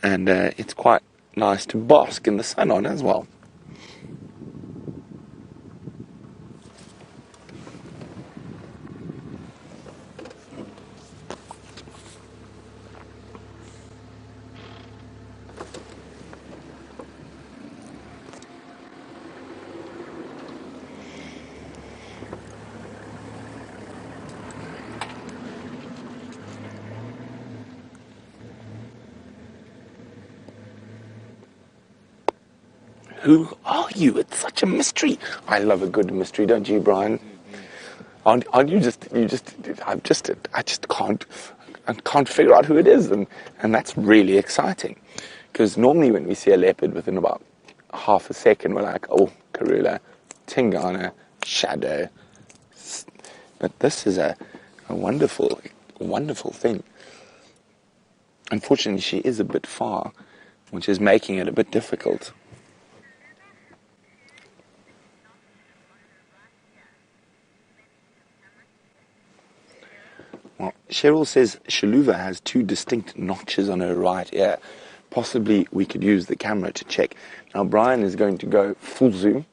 and it's quite nice to bask in the sun on as well. Who are you? It's such a mystery. I love a good mystery, don't you, Brian? Aren't you I just can't figure out who it is, and that's really exciting. Because normally when we see a leopard within about half a second, we're like, oh, Karula, Tingana, Shadow. But this is a wonderful, wonderful thing. Unfortunately, she is a bit far, which is making it a bit difficult. Well, Cheryl says Shaluva has 2 distinct notches on her right ear. Possibly we could use the camera to check. Now, Brian is going to go full zoom.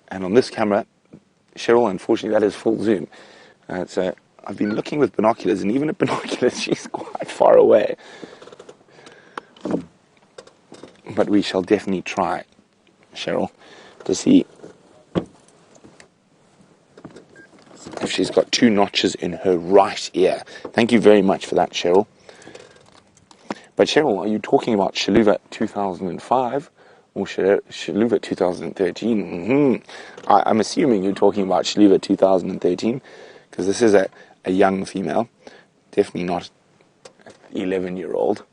And on this camera, Cheryl, unfortunately, that is full zoom. So I've been looking with binoculars, and even at binoculars, she's quite far away. But we shall definitely try, Cheryl, to see if she's got 2 notches in her right ear. Thank you very much for that, Cheryl. But Cheryl, are you talking about Shaluva 2005 or Shaluva 2013? I'm assuming you're talking about Shaluva 2013, because this is a young female, definitely not an 11-year-old.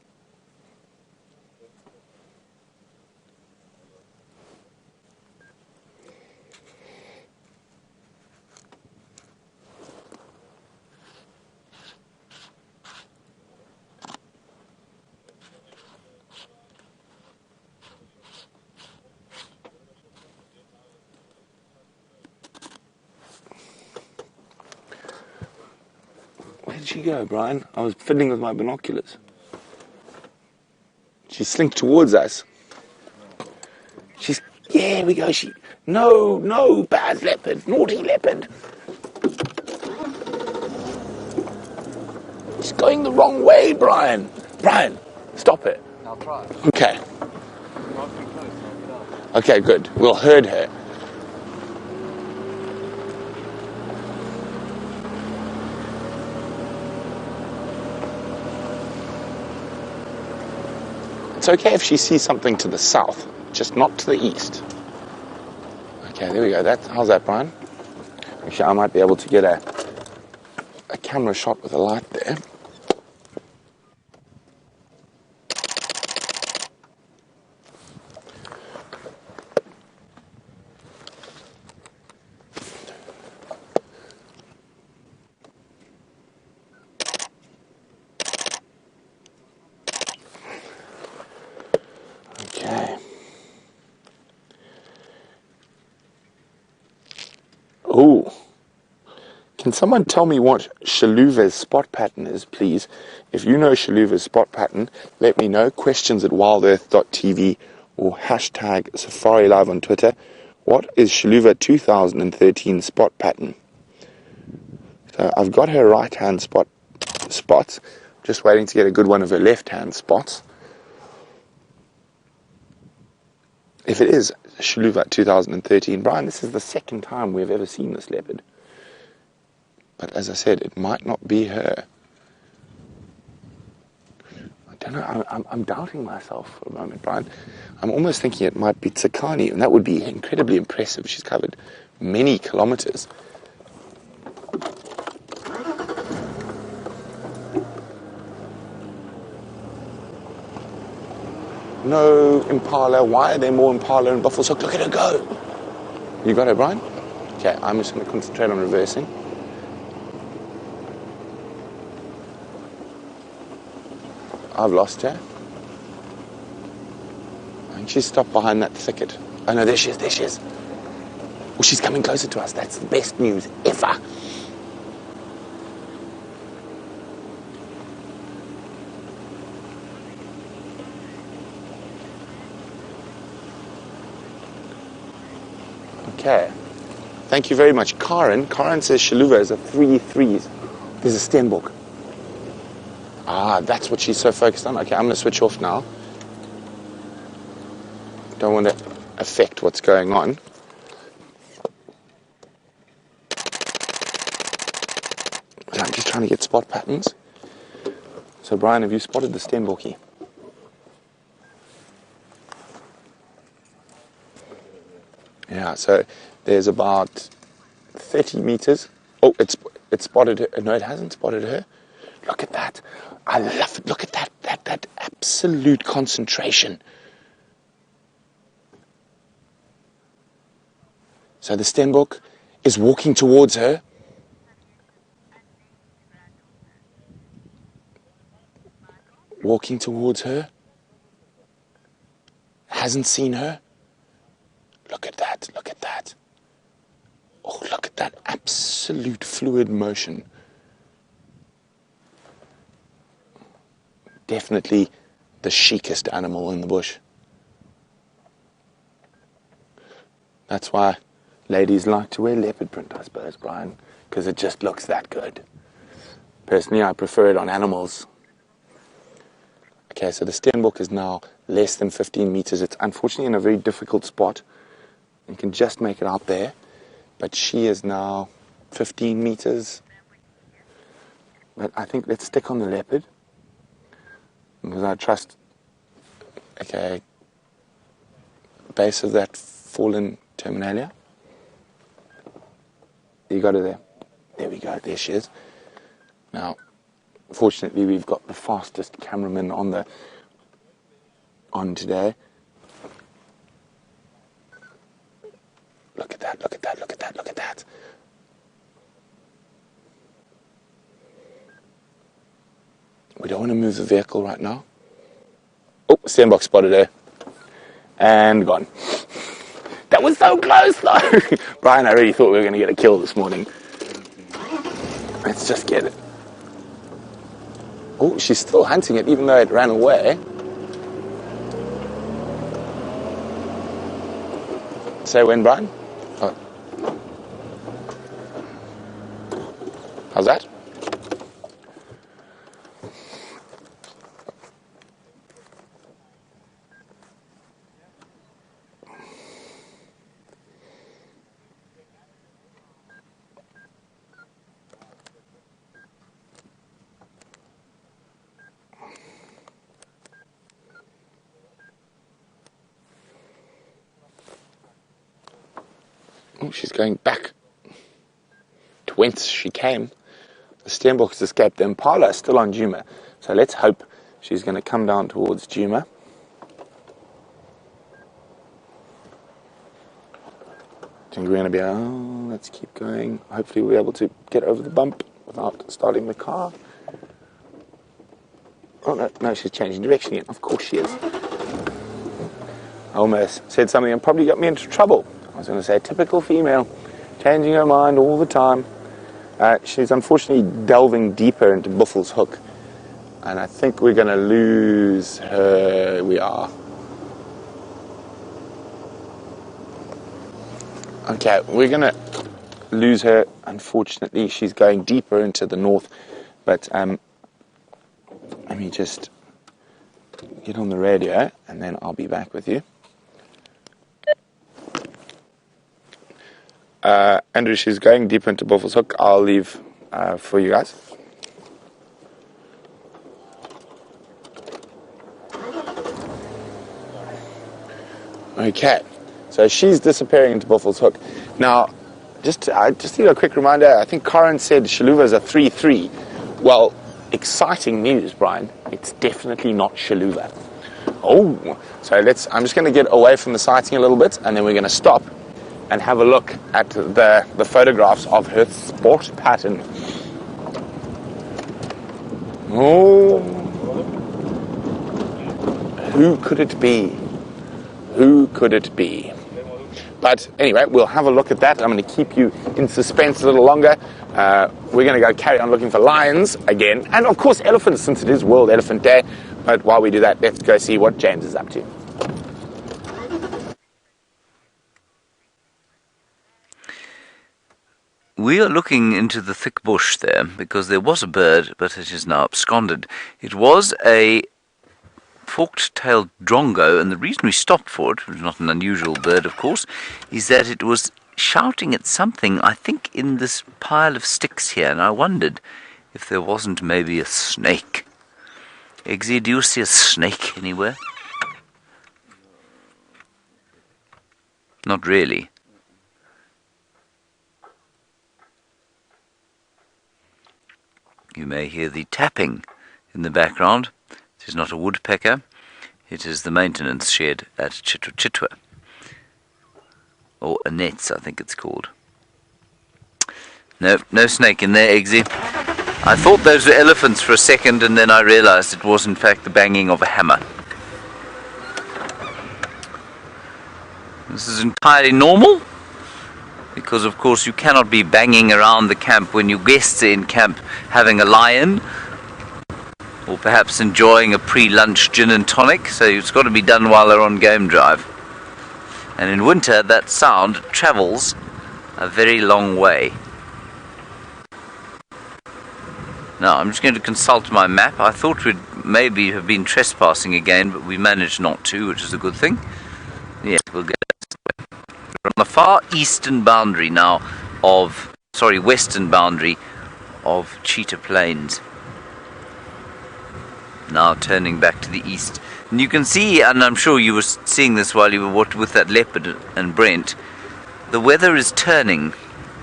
Where did she go, Brian? I was fiddling with my binoculars. She slinked towards us. Here we go. No, bad leopard, naughty leopard. She's going the wrong way, Brian. Brian, stop it. I'll try. Okay. Not too close, I'll get out. Okay, good. We'll herd her. It's okay if she sees something to the south, just not to the east. Okay, there we go. How's that, Brian? Actually, I might be able to get a camera shot with a light there. Okay. Oh. Can someone tell me what Shaluva's spot pattern is, please? If you know Shaluva's spot pattern, let me know. Questions at WildEarthTV or hashtag Safari Live on Twitter. What is Shaluva 2013 spot pattern? So I've got her right-hand spots. Just waiting to get a good one of her left-hand spots. If it is Shaluva 2013, Brian, this is the second time we've ever seen this leopard. But as I said, it might not be her. I don't know. I'm doubting myself for a moment, Brian. I'm almost thinking it might be Tsakani, and that would be incredibly impressive. She's covered many kilometers. No impala. Why are there more impala in Buffalo? So look at her go. You got her, Brian? Okay, I'm just going to concentrate on reversing. I've lost her. I think she's stopped behind that thicket. Oh no, there she is. Oh, she's coming closer to us. That's the best news ever. Okay. Thank you very much. Karen says Shaluva is a 3-3. There's a Stenbock. Ah, that's what she's so focused on. Okay, I'm going to switch off now. Don't want to affect what's going on. I'm just trying to get spot patterns. So, Brian, have you spotted the Stenbockie? Yeah, so there's about 30 meters. Oh, it's spotted her. No, it hasn't spotted her. Look at that. I love it. Look at that absolute concentration. So the Stenbock is walking towards her. Walking towards her. Hasn't seen her. Look at that. Look at that. Oh, look at that absolute fluid motion. Definitely the chicest animal in the bush. That's why ladies like to wear leopard print, I suppose, Brian, because it just looks that good. Personally, I prefer it on animals. Okay, so the Stenbock is now less than 15 meters. It's unfortunately in a very difficult spot. You can just make it out there. But she is now 15 meters. But I think let's stick on the leopard. Because I trust, okay, base of that fallen terminalia. You got her there. There we go. There she is. Now, fortunately, we've got the fastest cameraman on today. Look at that, look at that, look at that, look at that. We don't want to move the vehicle right now. Oh, Stenbock spotted her. And gone. That was so close, though. Brian, I really thought we were going to get a kill this morning. Let's just get it. Oh, she's still hunting it, even though it ran away. Say when, Brian? Oh. How's that? Oh, she's going back to whence she came. The Stenbock has escaped. The Impala is still on Djuma. So let's hope she's going to come down towards Djuma. I think we're going to be, let's keep going. Hopefully we'll be able to get over the bump without starting the car. Oh, no, she's changing direction again. Of course she is. I almost said something and probably got me into trouble. I was going to say, typical female, changing her mind all the time. She's unfortunately delving deeper into Buffel's Hook. And I think we're going to lose her. We are. Okay, we're going to lose her. Unfortunately, she's going deeper into the north. But let me just get on the radio, and then I'll be back with you. Andrew, she's going deep into Buffel's Hook. I'll leave for you guys. Okay, so she's disappearing into Buffel's Hook. Now, just need a quick reminder, I think Karen said Shaluva is a 3-3. Well, exciting news, Brian. It's definitely not Shaluva. Oh, so I'm just going to get away from the sighting a little bit, and then we're going to stop and have a look at the photographs of her spot pattern. Oh, who could it be? Who could it be? But anyway, we'll have a look at that. I'm going to keep you in suspense a little longer. We're going to go carry on looking for lions again, and of course elephants, since it is World Elephant Day. But while we do that, let's go see what James is up to. We are looking into the thick bush there, because there was a bird, but it is now absconded. It was a forked-tailed drongo, and the reason we stopped for it, which was not an unusual bird, of course, is that it was shouting at something, I think, in this pile of sticks here, and I wondered if there wasn't maybe a snake. Eggsy, do you see a snake anywhere? Not really. You may hear the tapping in the background. It is not a woodpecker. It is the maintenance shed at Cheetah. Or Annette's, I think it's called. No snake in there, Eggsy. I thought those were elephants for a second, and then I realized it was in fact the banging of a hammer. This is entirely normal, because of course you cannot be banging around the camp when your guests are in camp having a lie-in, or perhaps enjoying a pre-lunch gin and tonic, so it's got to be done while they're on game drive. And in winter that sound travels a very long way. Now I'm just going to consult my map. I thought we'd maybe have been trespassing again, but we managed not to, which is a good thing. Yes, we'll get this way. We're on the far eastern boundary now western boundary of Cheetah Plains. Now turning back to the east. And you can see, and I'm sure you were seeing this while you were with that Leopard and Brent, the weather is turning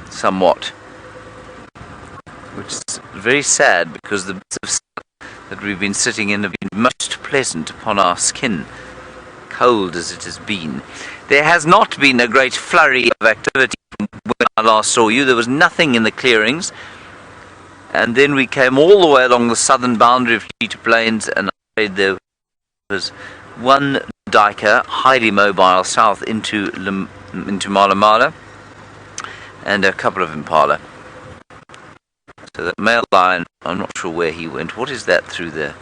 somewhat, which is very sad, because the bits of sun that we've been sitting in have been most pleasant upon our skin, cold as it has been. There has not been a great flurry of activity when I last saw you. There was nothing in the clearings, and then we came all the way along the southern boundary of Cheetah Plains, and there was one diker, highly mobile, south into Mala Mala, and a couple of impala. So that male lion, I'm not sure where he went. What is that through there?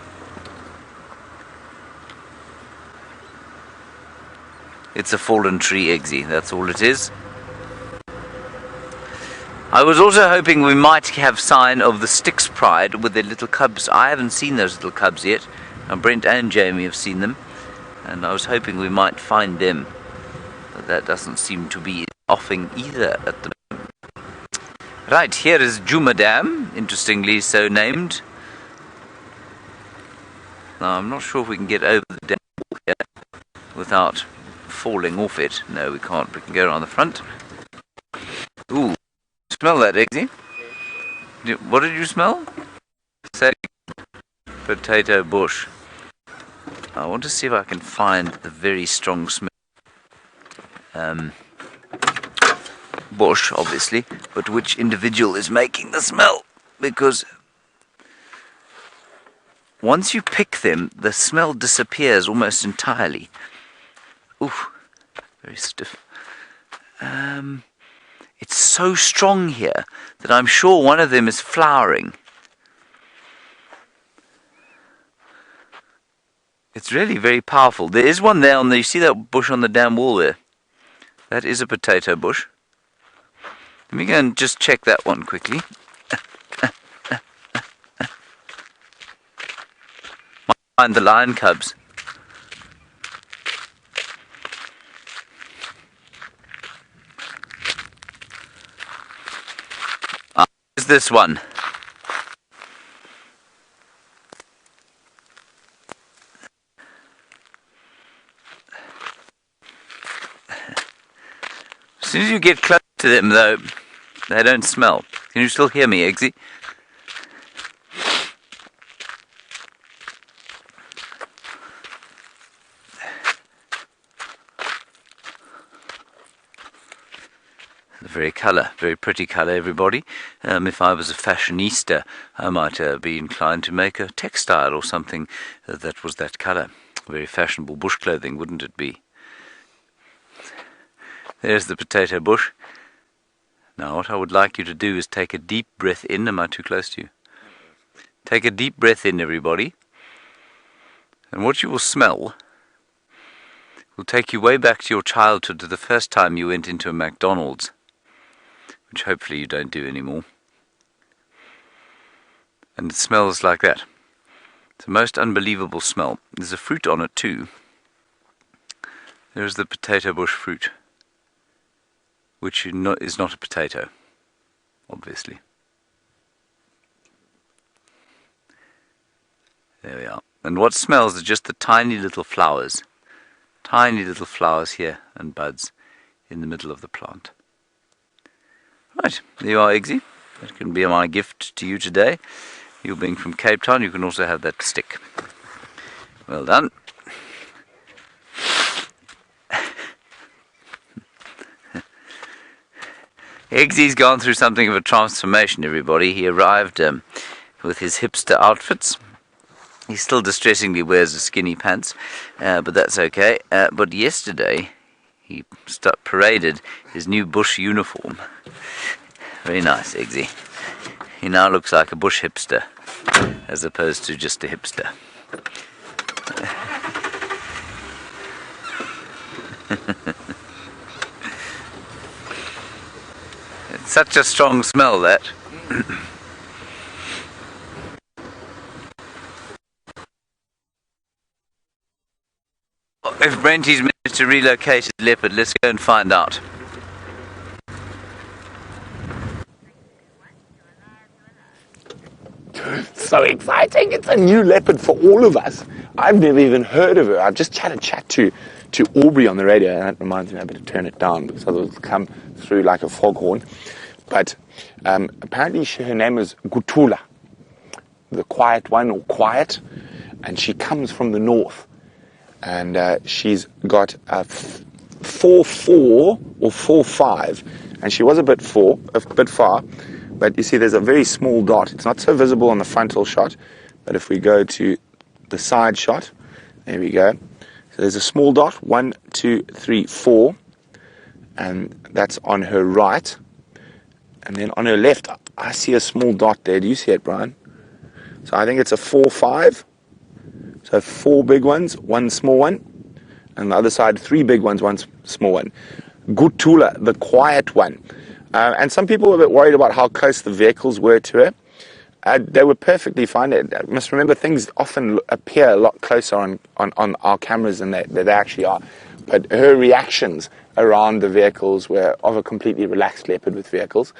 It's a fallen tree, Eggsy, that's all it is. I was also hoping we might have sign of the Styx Pride with their little cubs. I haven't seen those little cubs yet. And Brent and Jamie have seen them, and I was hoping we might find them. But that doesn't seem to be offing either at the moment. Right, here is Djuma Dam, interestingly so named. Now I'm not sure if we can get over the dam here without falling off it. No, we can't. We can go around the front. Ooh, smell that, Eggsy. What did you smell? Say, potato bush. I want to see if I can find the very strong smell. Bush, obviously, but which individual is making the smell? Because once you pick them, the smell disappears almost entirely. Oof, very stiff. It's so strong here that I'm sure one of them is flowering. It's really very powerful. There is one there on the, you see that bush on the dam wall there? That is a potato bush. Let me go and just check that one quickly. Might find the lion cubs. Is this one? As soon as you get close to them, though, they don't smell. Can you still hear me, Eggsy? Very pretty colour, everybody. If I was a fashionista, I might be inclined to make a textile or something that was that colour. Very fashionable bush clothing, wouldn't it be? There's the potato bush. Now what I would like you to do is take a deep breath in. Am I too close to you? Take a deep breath in, everybody. And what you will smell will take you way back to your childhood, to the first time you went into a McDonald's. which hopefully you don't do anymore. And it smells like that. It's the most unbelievable smell. There's a fruit on it too. There's the potato bush fruit, which is not a potato, obviously. There we are. And what smells are just the tiny little flowers. Tiny little flowers here and buds in the middle of the plant. Right, there you are, Eggsy. That can be my gift to you today. You being from Cape Town, you can also have that stick. Well done. Eggsy's gone through something of a transformation, everybody. He arrived with his hipster outfits. He still distressingly wears the skinny pants, but that's okay. But yesterday, he paraded his new bush uniform. Very nice, Eggsy. He now looks like a bush hipster, as opposed to just a hipster. It's such a strong smell, that. If Brenty's managed to relocate his leopard, let's go and find out. So exciting. It's a new leopard for all of us. I've never even heard of her. I've just had a chat to Aubrey on the radio, and that reminds me I better turn it down because otherwise it'll come through like a foghorn. But apparently her name is Gutula, the quiet one, or quiet, and she comes from the north. And she's got a 4-4 or 4-5, and she was a bit far, but you see there's a very small dot. It's not so visible on the frontal shot, but if we go to the side shot, there we go. So there's a small dot, 1, 2, 3, 4, and that's on her right. And then on her left, I see a small dot there. Do you see it, Brian? So I think it's a 4-5. So 4 big ones, 1 small one. And the other side, 3 big ones, 1 small one. Gutula, the quiet one. And some people were a bit worried about how close the vehicles were to her. They were perfectly fine. I must remember, things often appear a lot closer on our cameras than they actually are. But her reactions around the vehicles were of a completely relaxed leopard with vehicles.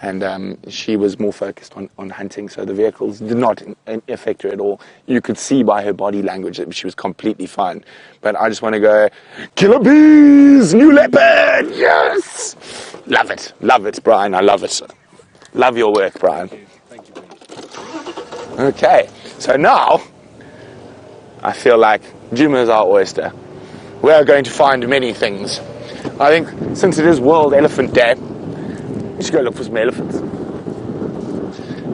And she was more focused on hunting, so the vehicles did not affect her at all. You could see by her body language that she was completely fine. But I just want to go, killer bees, new leopard, yes! Love it, Brian, I love it. Love your work, Brian. Thank you. Okay, so now, I feel like Djuma is our oyster. We are going to find many things. I think since it is World Elephant Day, we should go look for some elephants.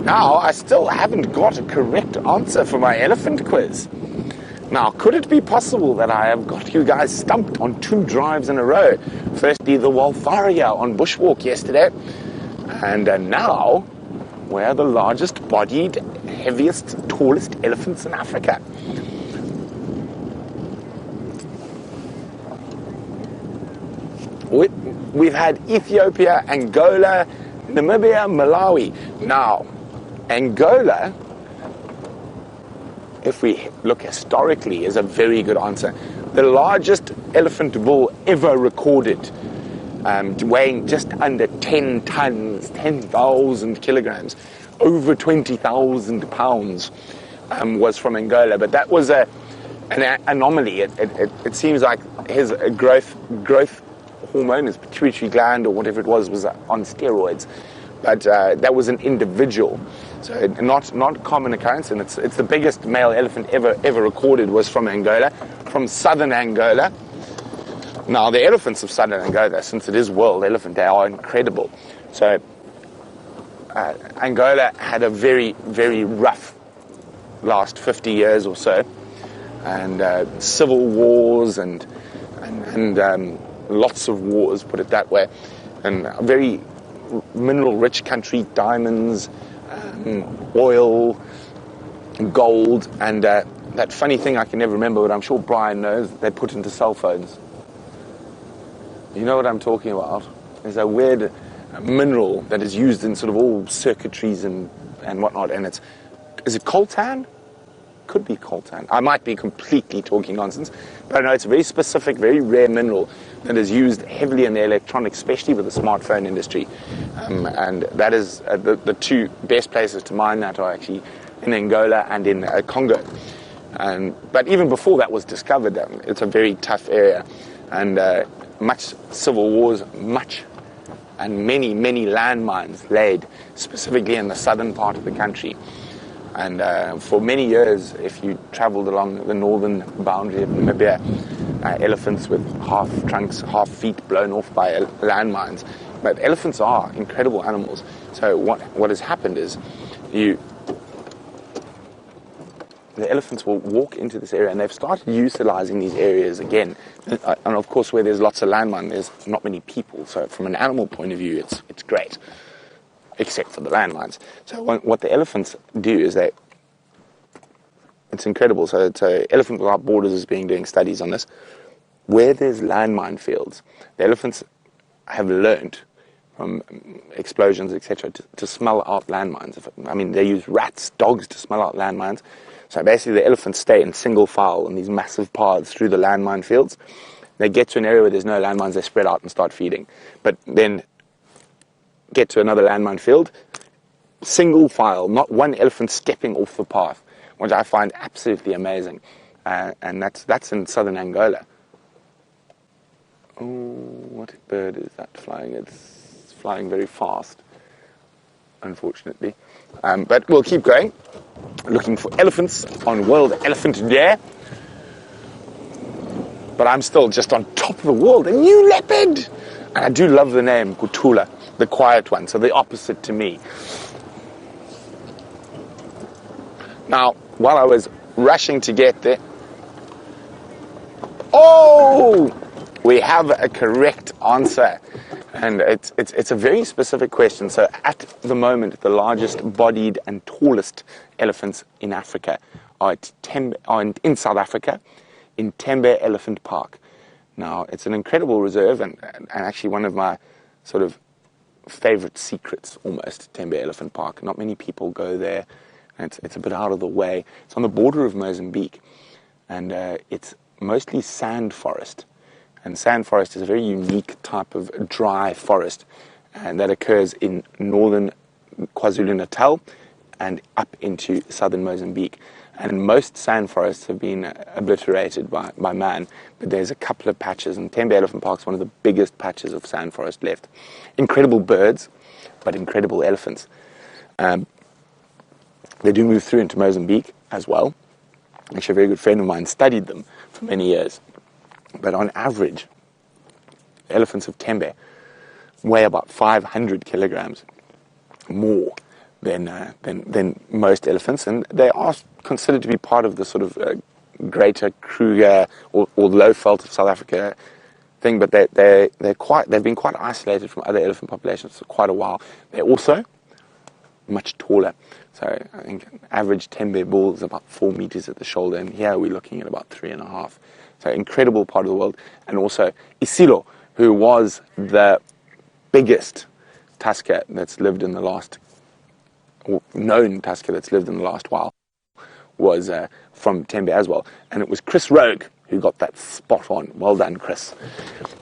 Now, I still haven't got a correct answer for my elephant quiz. Now, could it be possible that I have got you guys stumped on 2 drives in a row? Firstly, the Waltharia on Bushwalk yesterday, and now we're the largest bodied, heaviest, tallest elephants in Africa. We've had Ethiopia, Angola, Namibia, Malawi. Now, Angola, if we look historically, is a very good answer. The largest elephant bull ever recorded, weighing just under 10 tons, 10,000 kilograms, over 20,000 pounds, was from Angola. But that was an anomaly. It seems like his growth hormone, his pituitary gland or whatever it was on steroids. But that was an individual, so not common occurrence, and it's the biggest male elephant ever recorded was from Angola, from southern Angola. Now the elephants of southern Angola, since it is World Elephant Day, are incredible. So Angola had a very, very rough last 50 years or so, and civil wars and lots of wars, put it that way, and a very mineral-rich country, diamonds, oil, gold, and that funny thing I can never remember, but I'm sure Brian knows, they put into cell phones. You know what I'm talking about? There's a weird mineral that is used in sort of all circuitries and whatnot. And is it coltan? Could be coltan. I might be completely talking nonsense, but I know it's a very specific, very rare mineral that is used heavily in the electronics, especially with the smartphone industry. And that is the two best places to mine that are actually in Angola and in Congo. But even before that was discovered, it's a very tough area, and much civil wars, and many landmines laid specifically in the southern part of the country. And for many years, if you traveled along the northern boundary of Namibia, elephants with half trunks, half feet blown off by landmines. But elephants are incredible animals. So what has happened is the elephants will walk into this area, and they've started utilizing these areas again. And of course, where there's lots of landmine, there's not many people. So from an animal point of view, it's great, except for the landmines. So what the elephants do is it's incredible. So Elephant Without Borders has been doing studies on this. Where there's landmine fields, the elephants have learned from explosions, etc., to smell out landmines. They use rats, dogs to smell out landmines. So basically the elephants stay in single file on these massive paths through the landmine fields. They get to an area where there's no landmines, they spread out and start feeding. But then get to another landmine field, single file, not one elephant stepping off the path, which I find absolutely amazing. And that's in southern Angola. Oh, what bird is that flying? It's flying very fast, unfortunately. But we'll keep going, looking for elephants on World Elephant Day. But I'm still just on top of the world, a new leopard! And I do love the name, Kutula, the quiet one, so the opposite to me. Now, while I was rushing to get there, we have a correct answer. And it's a very specific question. So at the moment, the largest bodied and tallest elephants in Africa are in South Africa, in Tembe Elephant Park. Now, it's an incredible reserve, and actually one of my sort of favorite secrets, almost, Tembe Elephant Park. Not many people go there. It's a bit out of the way. It's on the border of Mozambique, and it's mostly sand forest. And sand forest is a very unique type of dry forest, and that occurs in northern KwaZulu-Natal and up into southern Mozambique. And most sand forests have been obliterated by man, but there's a couple of patches, and Tembe Elephant Park is one of the biggest patches of sand forest left. Incredible birds, but incredible elephants. They do move through into Mozambique as well. Actually, a very good friend of mine studied them for many years. But on average, elephants of Tembe weigh about 500 kilograms more than most elephants, and they are considered to be part of the sort of greater Kruger or Lowveld of South Africa thing. But they've been quite isolated from other elephant populations for quite a while. They're also much taller. So I think an average Tembe bull is about 4 meters at the shoulder, and here we're looking at about 3.5. So incredible part of the world. And also Isilo, who was the biggest tusker that's lived in the last, or known tusker that's lived in the last while, was from Tembe as well. And it was Chris Rogue who got that spot on. Well done, Chris.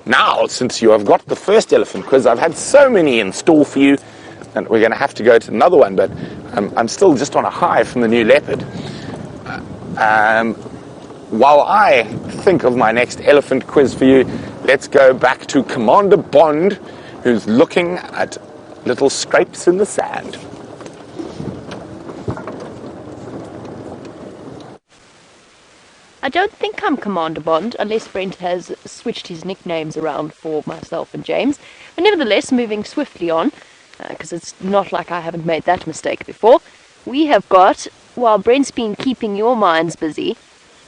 Now, since you have got the first elephant quiz, I've had so many in store for you, and we're going to have to go to another one, but I'm still just on a high from the new leopard. While I think of my next elephant quiz for you, let's go back to Commander Bond, who's looking at little scrapes in the sand. I don't think I'm Commander Bond, unless Brent has switched his nicknames around for myself and James. But nevertheless, moving swiftly on, because it's not like I haven't made that mistake before, we have got, while Brent's been keeping your minds busy,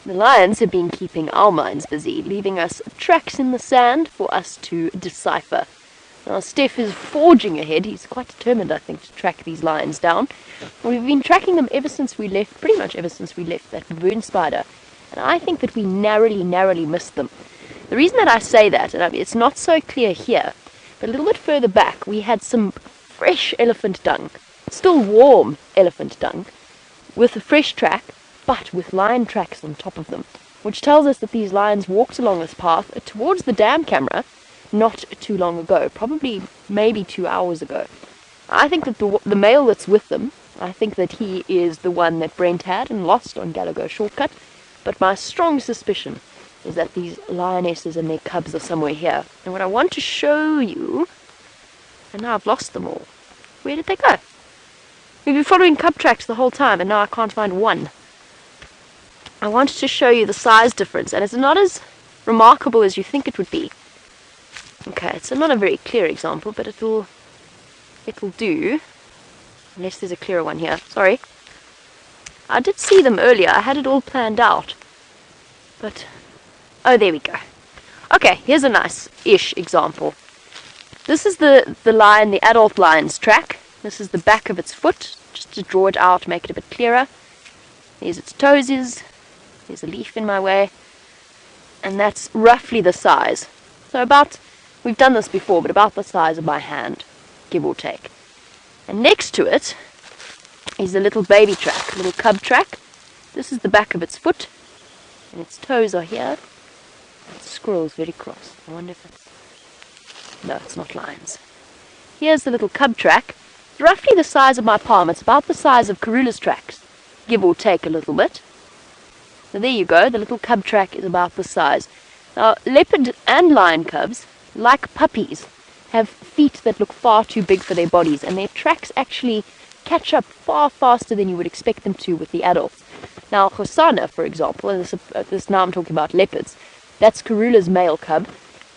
the lions have been keeping our minds busy, leaving us tracks in the sand for us to decipher. Now, Steph is forging ahead. He's quite determined, I think, to track these lions down. We've been tracking them pretty much ever since we left that baboon spider. And I think that we narrowly missed them. The reason that I say that, and it's not so clear here, But a little bit further back, we had some fresh elephant dung, still warm elephant dung, with a fresh track, but with lion tracks on top of them, which tells us that these lions walked along this path towards the dam camera not too long ago, probably maybe 2 hours ago. I think that the male that's with them, I think that he is the one that Brent had and lost on Gallagher Shortcut, but my strong suspicion is that these lionesses and their cubs are somewhere here. And what I want to show you, and now I've lost them all. Where did they go? We've been following cub tracks the whole time, and now I can't find one. I wanted to show you the size difference, and it's not as remarkable as you think it would be. Okay, it's not a very clear example, but it'll do. Unless there's a clearer one here. Sorry. I did see them earlier. I had it all planned out. But, oh, there we go. Okay, here's a nice-ish example. This is the lion, the adult lion's track. This is the back of its foot, just to draw it out, make it a bit clearer. There's its toesies. There's a leaf in my way. And that's roughly the size. So about, we've done this before, but about the size of my hand, give or take. And next to it is a little baby track, a little cub track. This is the back of its foot, and its toes are here. It scrolls very cross. I wonder if it's... No, it's not lines. Here's the little cub track. It's roughly the size of my palm. It's about the size of Karula's tracks, give or take a little bit. So there you go. The little cub track is about the size. Now, leopard and lion cubs, like puppies, have feet that look far too big for their bodies, and their tracks actually catch up far faster than you would expect them to with the adults. Now, Hosana, for example, and this now I'm talking about leopards, that's Karula's male cub.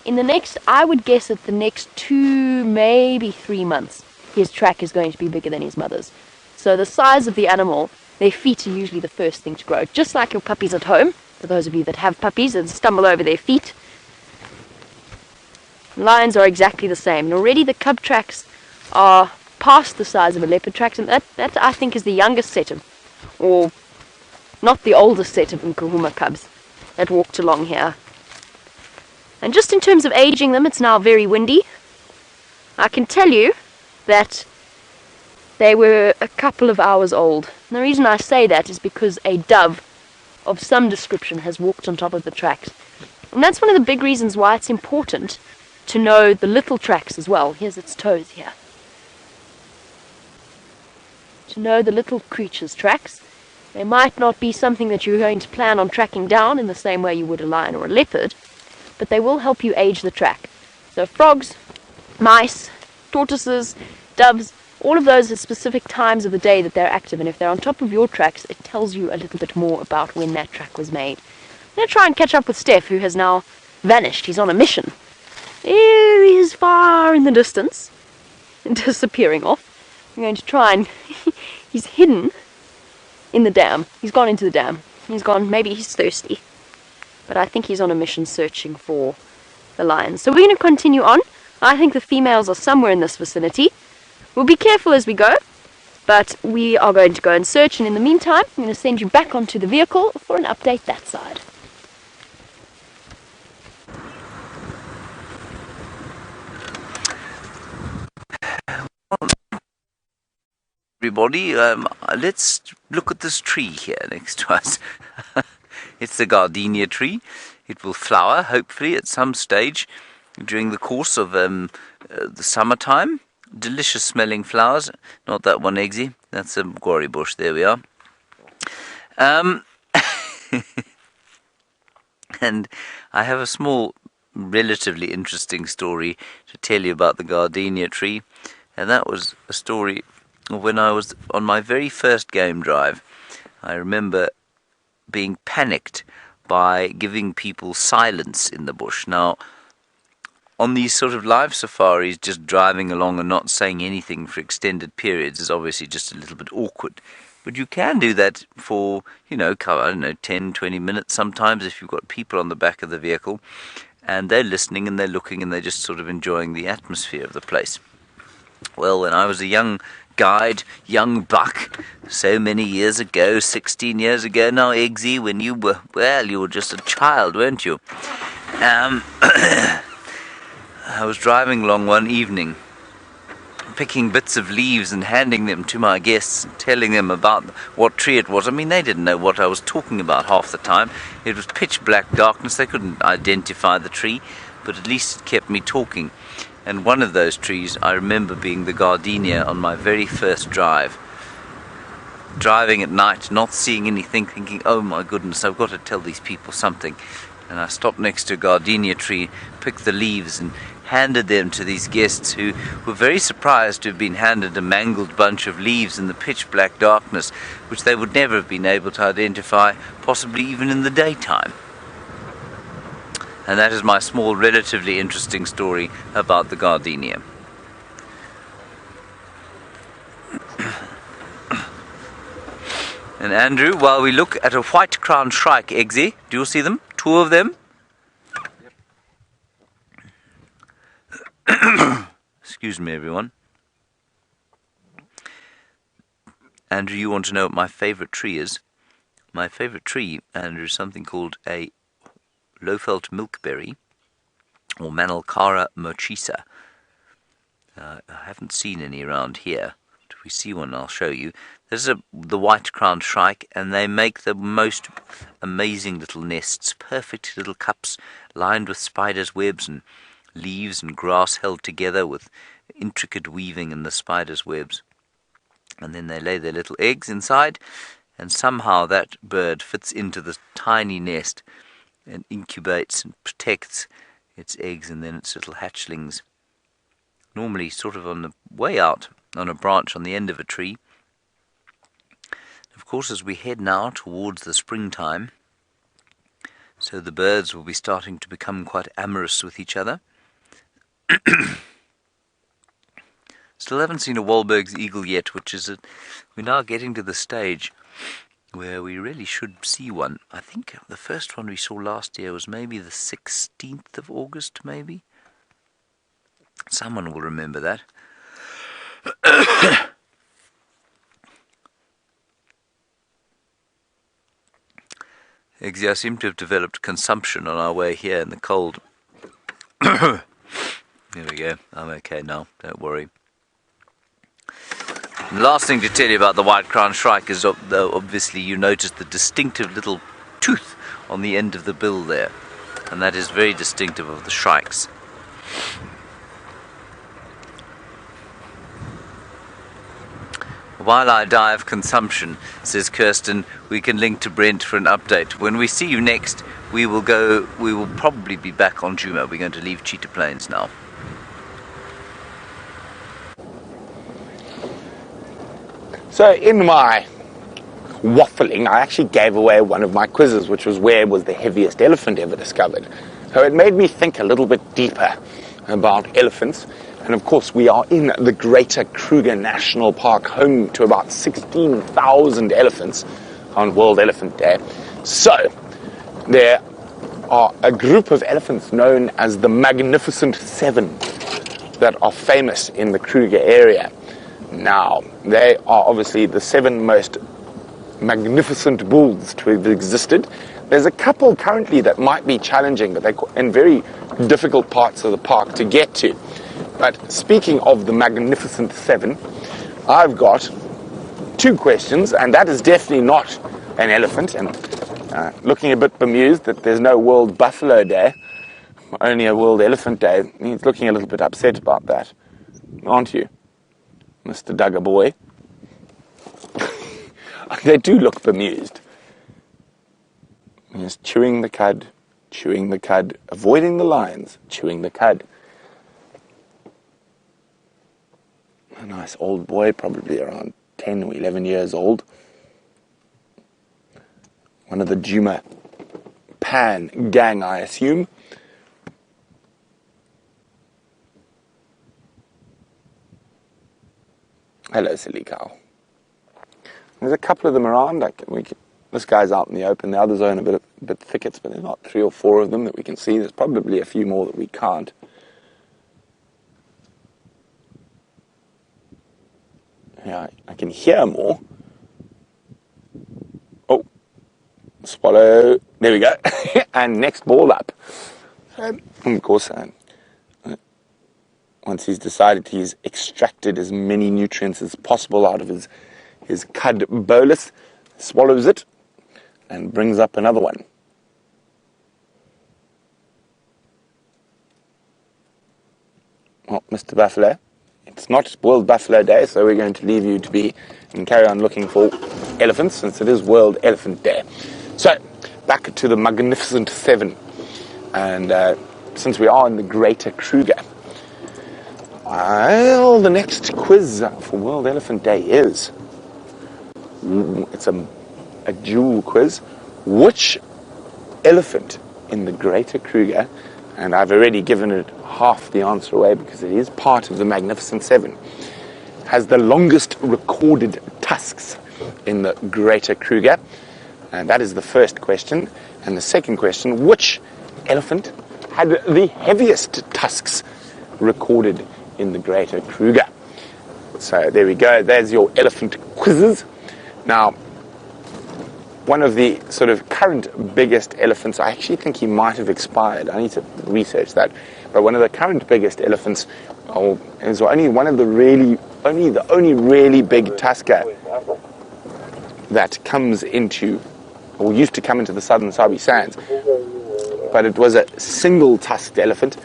In the next, I would guess at the next 2, maybe 3 months, his track is going to be bigger than his mother's. So the size of the animal, their feet are usually the first thing to grow. Just like your puppies at home, for those of you that have puppies and stumble over their feet. Lions are exactly the same. And already the cub tracks are past the size of a leopard tracks, and that I think is the youngest set of, or not the oldest set of Nkuhuma cubs that walked along here. And just in terms of aging them, it's now very windy. I can tell you that they were a couple of hours old. And the reason I say that is because a dove of some description has walked on top of the tracks. And that's one of the big reasons why it's important to know the little tracks as well. Here's its toes here. To know the little creature's tracks. They might not be something that you're going to plan on tracking down in the same way you would a lion or a leopard, but they will help you age the track. So frogs, mice, tortoises, doves, all of those are specific times of the day that they're active, and if they're on top of your tracks, it tells you a little bit more about when that track was made. I'm going to try and catch up with Steph, who has now vanished. He's on a mission. There he is, far in the distance, disappearing off. I'm going to try and... he's hidden in the dam. He's gone into the dam. He's gone, maybe he's thirsty. But I think he's on a mission searching for the lions. So we're going to continue on. I think the females are somewhere in this vicinity. We'll be careful as we go, but we are going to go and search, and in the meantime, I'm going to send you back onto the vehicle for an update that side. Everybody, let's look at this tree here next to us. It's the gardenia tree. It will flower, hopefully, at some stage during the course of the summertime. Delicious smelling flowers. Not that one, Eggsy. That's a gory bush. There we are. And I have a small, relatively interesting story to tell you about the gardenia tree. And that was a story when I was on my very first game drive. I remember being panicked by giving people silence in the bush. Now, on these sort of live safaris, just driving along and not saying anything for extended periods is obviously just a little bit awkward. But you can do that for, I don't know, 10, 20 minutes sometimes if you've got people on the back of the vehicle and they're listening and they're looking and they're just sort of enjoying the atmosphere of the place. Well, when I was a young guide, young buck, so many years ago, 16 years ago now, Eggsy, when you were just a child, weren't you? I was driving along one evening, picking bits of leaves and handing them to my guests, telling them about what tree it was. I mean, they didn't know what I was talking about half the time. It was pitch black darkness. They couldn't identify the tree, but at least it kept me talking. And one of those trees, I remember being the gardenia on my very first drive. Driving at night, not seeing anything, thinking, oh my goodness, I've got to tell these people something. And I stopped next to a gardenia tree, picked the leaves and handed them to these guests who were very surprised to have been handed a mangled bunch of leaves in the pitch black darkness, which they would never have been able to identify, possibly even in the daytime. And that is my small, relatively interesting story about the gardenia. And Andrew, while we look at a white-crowned shrike, Eggsy, do you see them? Two of them? Excuse me, everyone. Andrew, you want to know what my favourite tree is? My favourite tree, Andrew, is something called a low-felt milkberry, or Manilcara mochisa. I haven't seen any around here. If we see one, I'll show you. This is the white-crowned shrike, and they make the most amazing little nests, perfect little cups lined with spiders' webs and leaves and grass held together with intricate weaving in the spiders' webs. And then they lay their little eggs inside, and somehow that bird fits into the tiny nest and incubates and protects its eggs and then its little hatchlings. Normally sort of on the way out on a branch on the end of a tree. Of course, as we head now towards the springtime, so the birds will be starting to become quite amorous with each other. Still haven't seen a Wahlberg's eagle yet, which is we're now getting to the stage where we really should see one. I think the first one we saw last year was maybe the 16th of August, maybe. Someone will remember that. Eggsy, I seem to have developed consumption on our way here in the cold. There we go. I'm okay now. Don't worry. The last thing to tell you about the white-crowned shrike is obviously you notice the distinctive little tooth on the end of the bill there. And that is very distinctive of the shrikes. While I die of consumption, says Kirsten, we can link to Brent for an update. When we see you next, we will probably be back on Djuma. We're going to leave Cheetah Plains now. So in my waffling, I actually gave away one of my quizzes, which was where was the heaviest elephant ever discovered. So it made me think a little bit deeper about elephants. And of course, we are in the Greater Kruger National Park, home to about 16,000 elephants on World Elephant Day. So there are a group of elephants known as the Magnificent Seven that are famous in the Kruger area. Now, they are obviously the 7 most magnificent bulls to have existed. There's a couple currently that might be challenging, but they're in very difficult parts of the park to get to. But speaking of the Magnificent Seven, I've got 2 questions, and that is definitely not an elephant. And looking a bit bemused that there's no World Buffalo Day, only a World Elephant Day. He's looking a little bit upset about that, aren't you, Mr. Duggar boy? They do look bemused. He's chewing the cud, avoiding the lines, chewing the cud. A nice old boy, probably around 10 or 11 years old. One of the Djuma Pan gang, I assume. Hello, silly cow. There's a couple of them around. This guy's out in the open. The others are in a bit thickets, but there's not 3 or 4 of them that we can see. There's probably a few more that we can't. Yeah, I can hear more. Oh, swallow. There we go. And next ball up. Of course, once he's decided he's extracted as many nutrients as possible out of his cud bolus, swallows it and brings up another one. Well, Mr. Buffalo, it's not World Buffalo Day, so we're going to leave you to be and carry on looking for elephants, since it is World Elephant Day. So, back to the Magnificent Seven. And since we are in the Greater Kruger, well, the next quiz for World Elephant Day is, it's a dual quiz. Which elephant in the Greater Kruger, and I've already given it half the answer away because it is part of the Magnificent Seven, has the longest recorded tusks in the Greater Kruger? And that is the first question. And the second question, which elephant had the heaviest tusks recorded in the Greater Kruger? So there we go. There's your elephant quizzes. Now, one of the sort of current biggest elephants, I actually think he might have expired. I need to research that. But one of the current biggest elephants is only one of the only really big tusker that comes into, or used to come into the southern Sabi Sands. But it was a single-tusked elephant,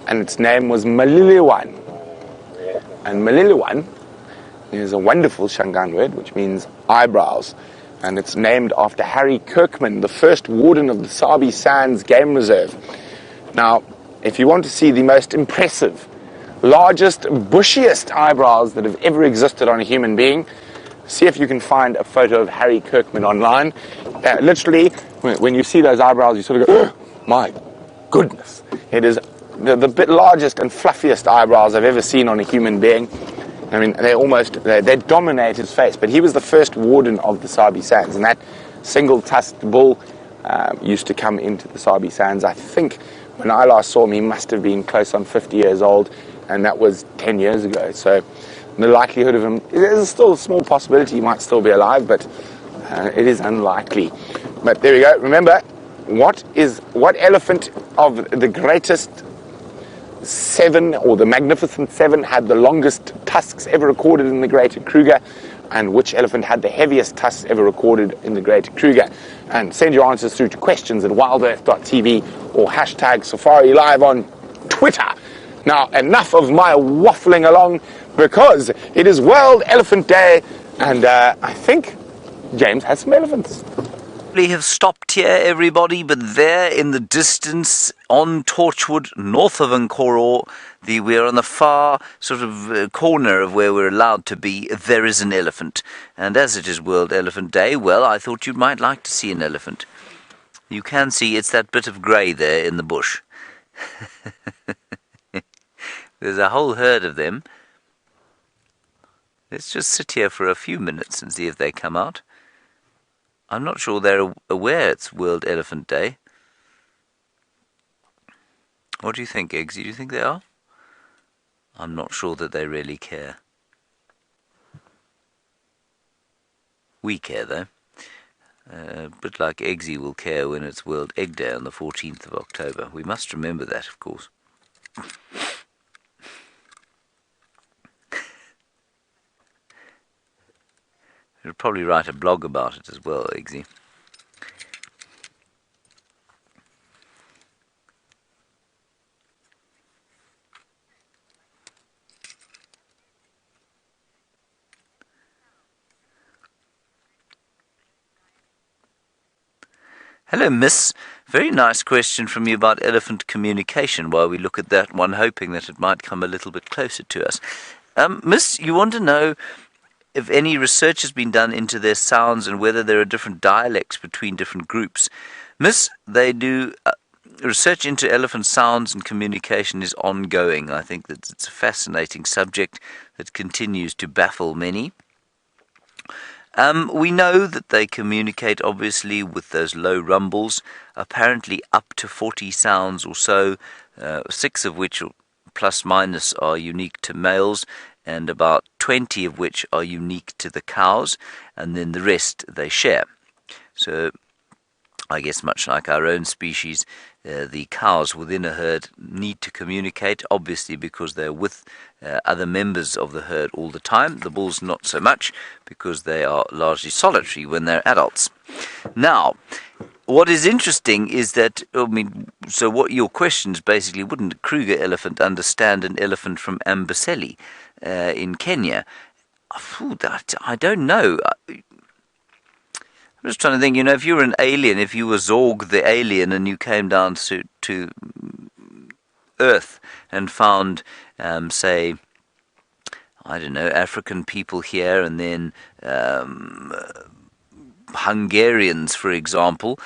and its name was Maliliwan. And Maliliwan is a wonderful Shangaan word, which means eyebrows. And it's named after Harry Kirkman, the first warden of the Sabi Sands Game Reserve. Now, if you want to see the most impressive, largest, bushiest eyebrows that have ever existed on a human being, see if you can find a photo of Harry Kirkman online. Literally, when you see those eyebrows, you sort of go, oh, my goodness. It is the bit largest and fluffiest eyebrows I've ever seen on a human being. I mean, they dominate his face. But he was the first warden of the Sabi Sands, and that single-tusked bull used to come into the Sabi Sands. I think when I last saw him, he must have been close on 50 years old, and that was 10 years ago. So the likelihood of him, there's still a small possibility he might still be alive, but it is unlikely. But there we go. Remember, what elephant of the greatest seven, or the Magnificent Seven, had the longest tusks ever recorded in the Greater Kruger, and which elephant had the heaviest tusks ever recorded in the Greater Kruger? And send your answers through to questions at WildEarthTV or hashtag Safari Live on Twitter. Now, enough of my waffling along, because it is World Elephant Day, and I think James has some elephants. We have stopped here, everybody, but there in the distance on Torchwood, north of Nkoro, we're on the far sort of corner of where we're allowed to be. There is an elephant, and as it is World Elephant Day, well, I thought you might like to see an elephant. You can see it's that bit of grey there in the bush. There's a whole herd of them. Let's just sit here for a few minutes and see if they come out. I'm not sure they're aware it's World Elephant Day. What do you think, Eggsy? Do you think they are? I'm not sure that they really care. We care, though. A bit like Eggsy will care when it's World Egg Day on the 14th of October. We must remember that, of course. You'll probably write a blog about it as well, Eggsy. Hello, Miss. Very nice question from you about elephant communication. While we look at that one, hoping that it might come a little bit closer to us. Miss, you want to know if any research has been done into their sounds and whether there are different dialects between different groups. Miss, they do research into elephant sounds and communication is ongoing. I think that it's a fascinating subject that continues to baffle many. We know that they communicate, obviously, with those low rumbles, apparently up to 40 sounds or so, 6 of which, plus minus, are unique to males, and about 20 of which are unique to the cows, and then the rest they share. So I guess much like our own species, the cows within a herd need to communicate, obviously because they're with other members of the herd all the time. The bulls not so much, because they are largely solitary when they're adults. Now, what is interesting is that, so what your questions basically, wouldn't a Kruger elephant understand an elephant from Amboseli in Kenya? I don't know. I'm just trying to think, if you were an alien, if you were Zorg the alien and you came down to Earth and found, say, I don't know, African people here and then Hungarians, for example,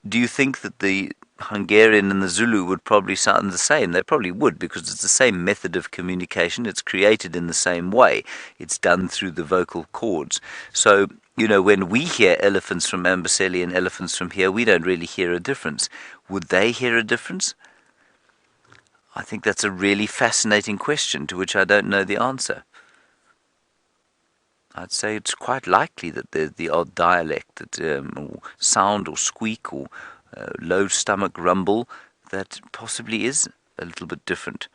do you think that the Hungarian and the Zulu would probably sound the same? They probably would, because it's the same method of communication. It's created in the same way. It's done through the vocal cords. So, when we hear elephants from Amboseli and elephants from here, we don't really hear a difference. Would they hear a difference? I think that's a really fascinating question to which I don't know the answer. I'd say it's quite likely that there's the odd dialect, that or sound or squeak or low stomach rumble that possibly is a little bit different.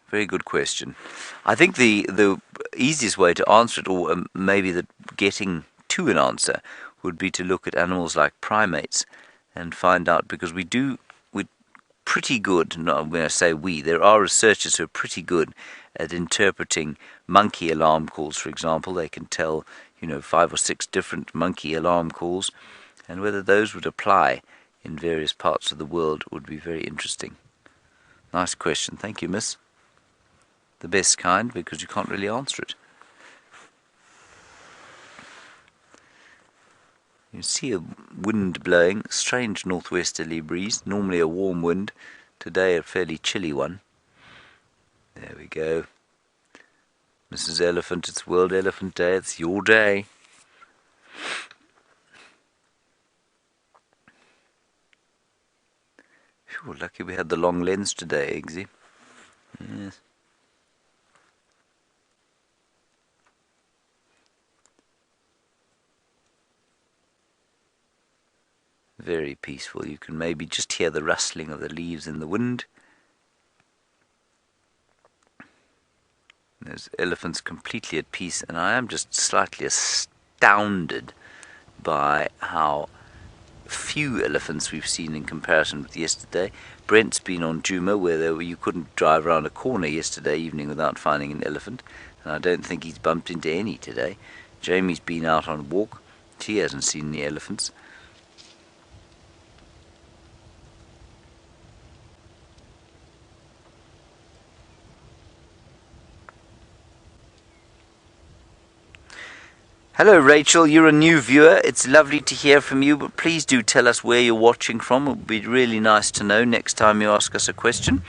Very good question. I think the easiest way to answer it, or maybe the getting to an answer, would be to look at animals like primates and find out, because we're pretty good, when I say we, there are researchers who are pretty good at interpreting monkey alarm calls, for example. They can tell, 5 or 6 different monkey alarm calls, and whether those would apply in various parts of the world would be very interesting. Nice question. Thank you, miss. The best kind, because you can't really answer it. You see a wind blowing, strange northwesterly breeze, normally a warm wind, today a fairly chilly one. There we go. Mrs. Elephant, it's World Elephant Day, it's your day. Phew, lucky we had the long lens today, Eggsy. Yes. Very peaceful. You can maybe just hear the rustling of the leaves in the wind. There's elephants completely at peace, and I am just slightly astounded by how few elephants we've seen in comparison with yesterday. Brent's been on Djuma, where you couldn't drive around a corner yesterday evening without finding an elephant, and I don't think he's bumped into any today. Jamie's been out on a walk. She hasn't seen any elephants. Hello Rachel, you're a new viewer. It's lovely to hear from you, but please do tell us where you're watching from. It would be really nice to know next time you ask us a question.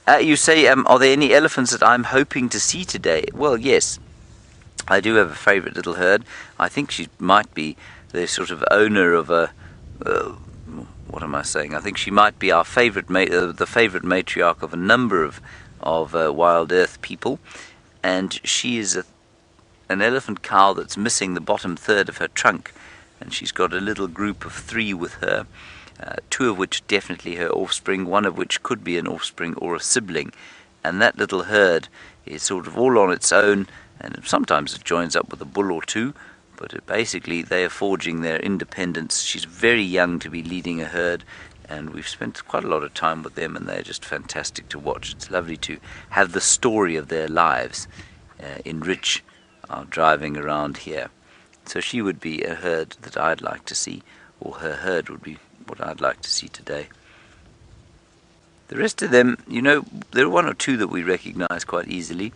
You say, are there any elephants that I'm hoping to see today? Well, yes. I do have a favourite little herd. I think she might be the sort of owner of a... what am I saying? I think she might be our favourite, the favourite matriarch of a number of Wild Earth people. And she is an elephant cow that's missing the bottom third of her trunk, and she's got a little group of 3 with her, 2 of which definitely her offspring, 1 of which could be an offspring or a sibling, and that little herd is sort of all on its own, and sometimes it joins up with a bull or 2, but basically they are forging their independence. She's very young to be leading a herd, and we've spent quite a lot of time with them, and they're just fantastic to watch. It's lovely to have the story of their lives enrich driving around here. So she would be a herd that I'd like to see, or her herd would be what I'd like to see today. The rest of them, there are 1 or 2 that we recognize quite easily,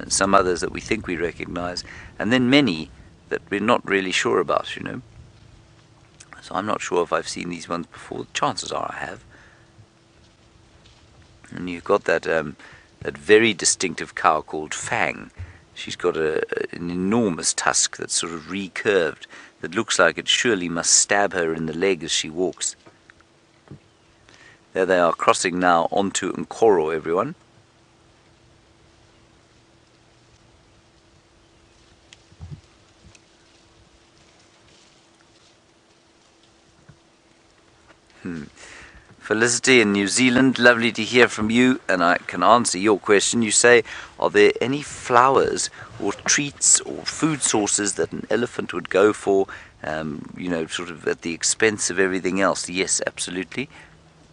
some others that we think we recognize, and then many that we're not really sure about, So I'm not sure if I've seen these ones before. Chances are I have. And you've got that very distinctive cow called Fang. She's got an enormous tusk that's sort of recurved, that looks like it surely must stab her in the leg as she walks. There they are, crossing now onto Nkoro, everyone. Felicity in New Zealand, lovely to hear from you, and I can answer your question. You say, are there any flowers or treats or food sources that an elephant would go for, sort of at the expense of everything else? Yes, absolutely.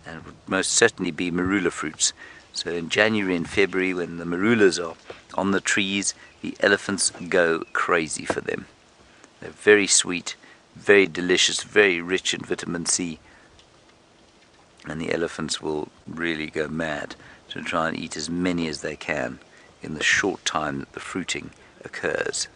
And it would most certainly be marula fruits. So in January and February, when the marulas are on the trees, the elephants go crazy for them. They're very sweet, very delicious, very rich in vitamin C. And the elephants will really go mad to try and eat as many as they can in the short time that the fruiting occurs.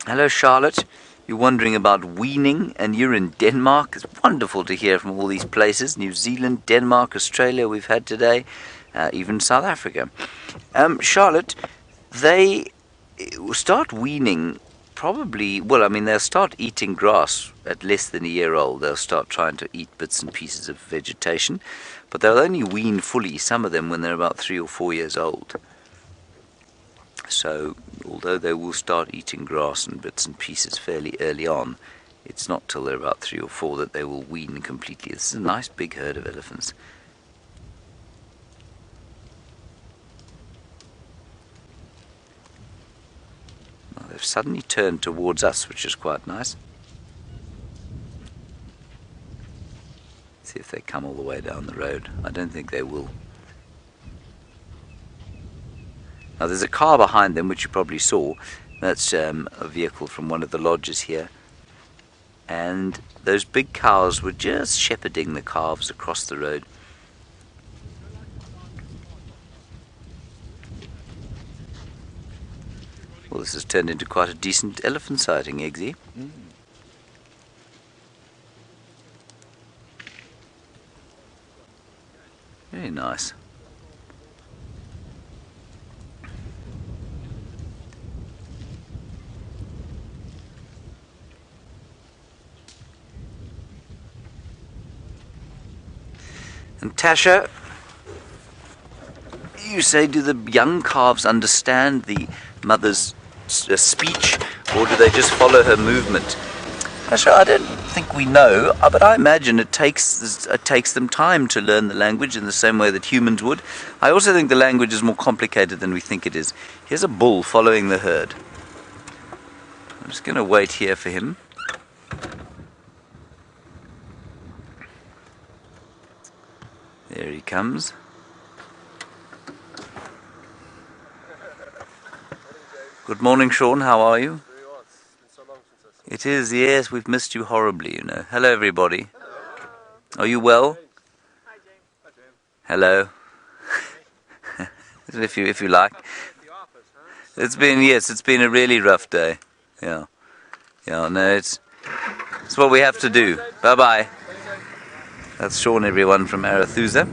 Hello, Charlotte. You're wondering about weaning, and you're in Denmark. It's wonderful to hear from all these places. New Zealand, Denmark, Australia we've had today, even South Africa. Charlotte, they start weaning probably, they'll start eating grass at less than a year old. They'll start trying to eat bits and pieces of vegetation, but they'll only wean fully, some of them, when they're about 3 or 4 years old. So, although they will start eating grass and bits and pieces fairly early on, it's not till they're about 3 or 4 that they will wean completely. This is a nice big herd of elephants. Well, they've suddenly turned towards us, which is quite nice. See if they come all the way down the road. I don't think they will. Now there's a car behind them, which you probably saw. That's a vehicle from one of the lodges here. And those big cows were just shepherding the calves across the road. Well, this has turned into quite a decent elephant sighting, Eggsy. Very nice. And Tasha, you say, do the young calves understand the mother's speech, or do they just follow her movement? Tasha, I don't think we know, but I imagine it takes them time to learn the language in the same way that humans would. I also think the language is more complicated than we think it is. Here's a bull following the herd. I'm just going to wait here for him. There he comes. Good morning, Sean. How are you? Very well. It's been so long since I've seen It is, yes. We've missed you horribly, Hello, everybody. Hello. Are you well? Hi, James. Hi, James. Hello. if you like. It's been a really rough day. Yeah. No, it's what we have to do. Bye-bye. That's Sean, everyone, from Arathusa.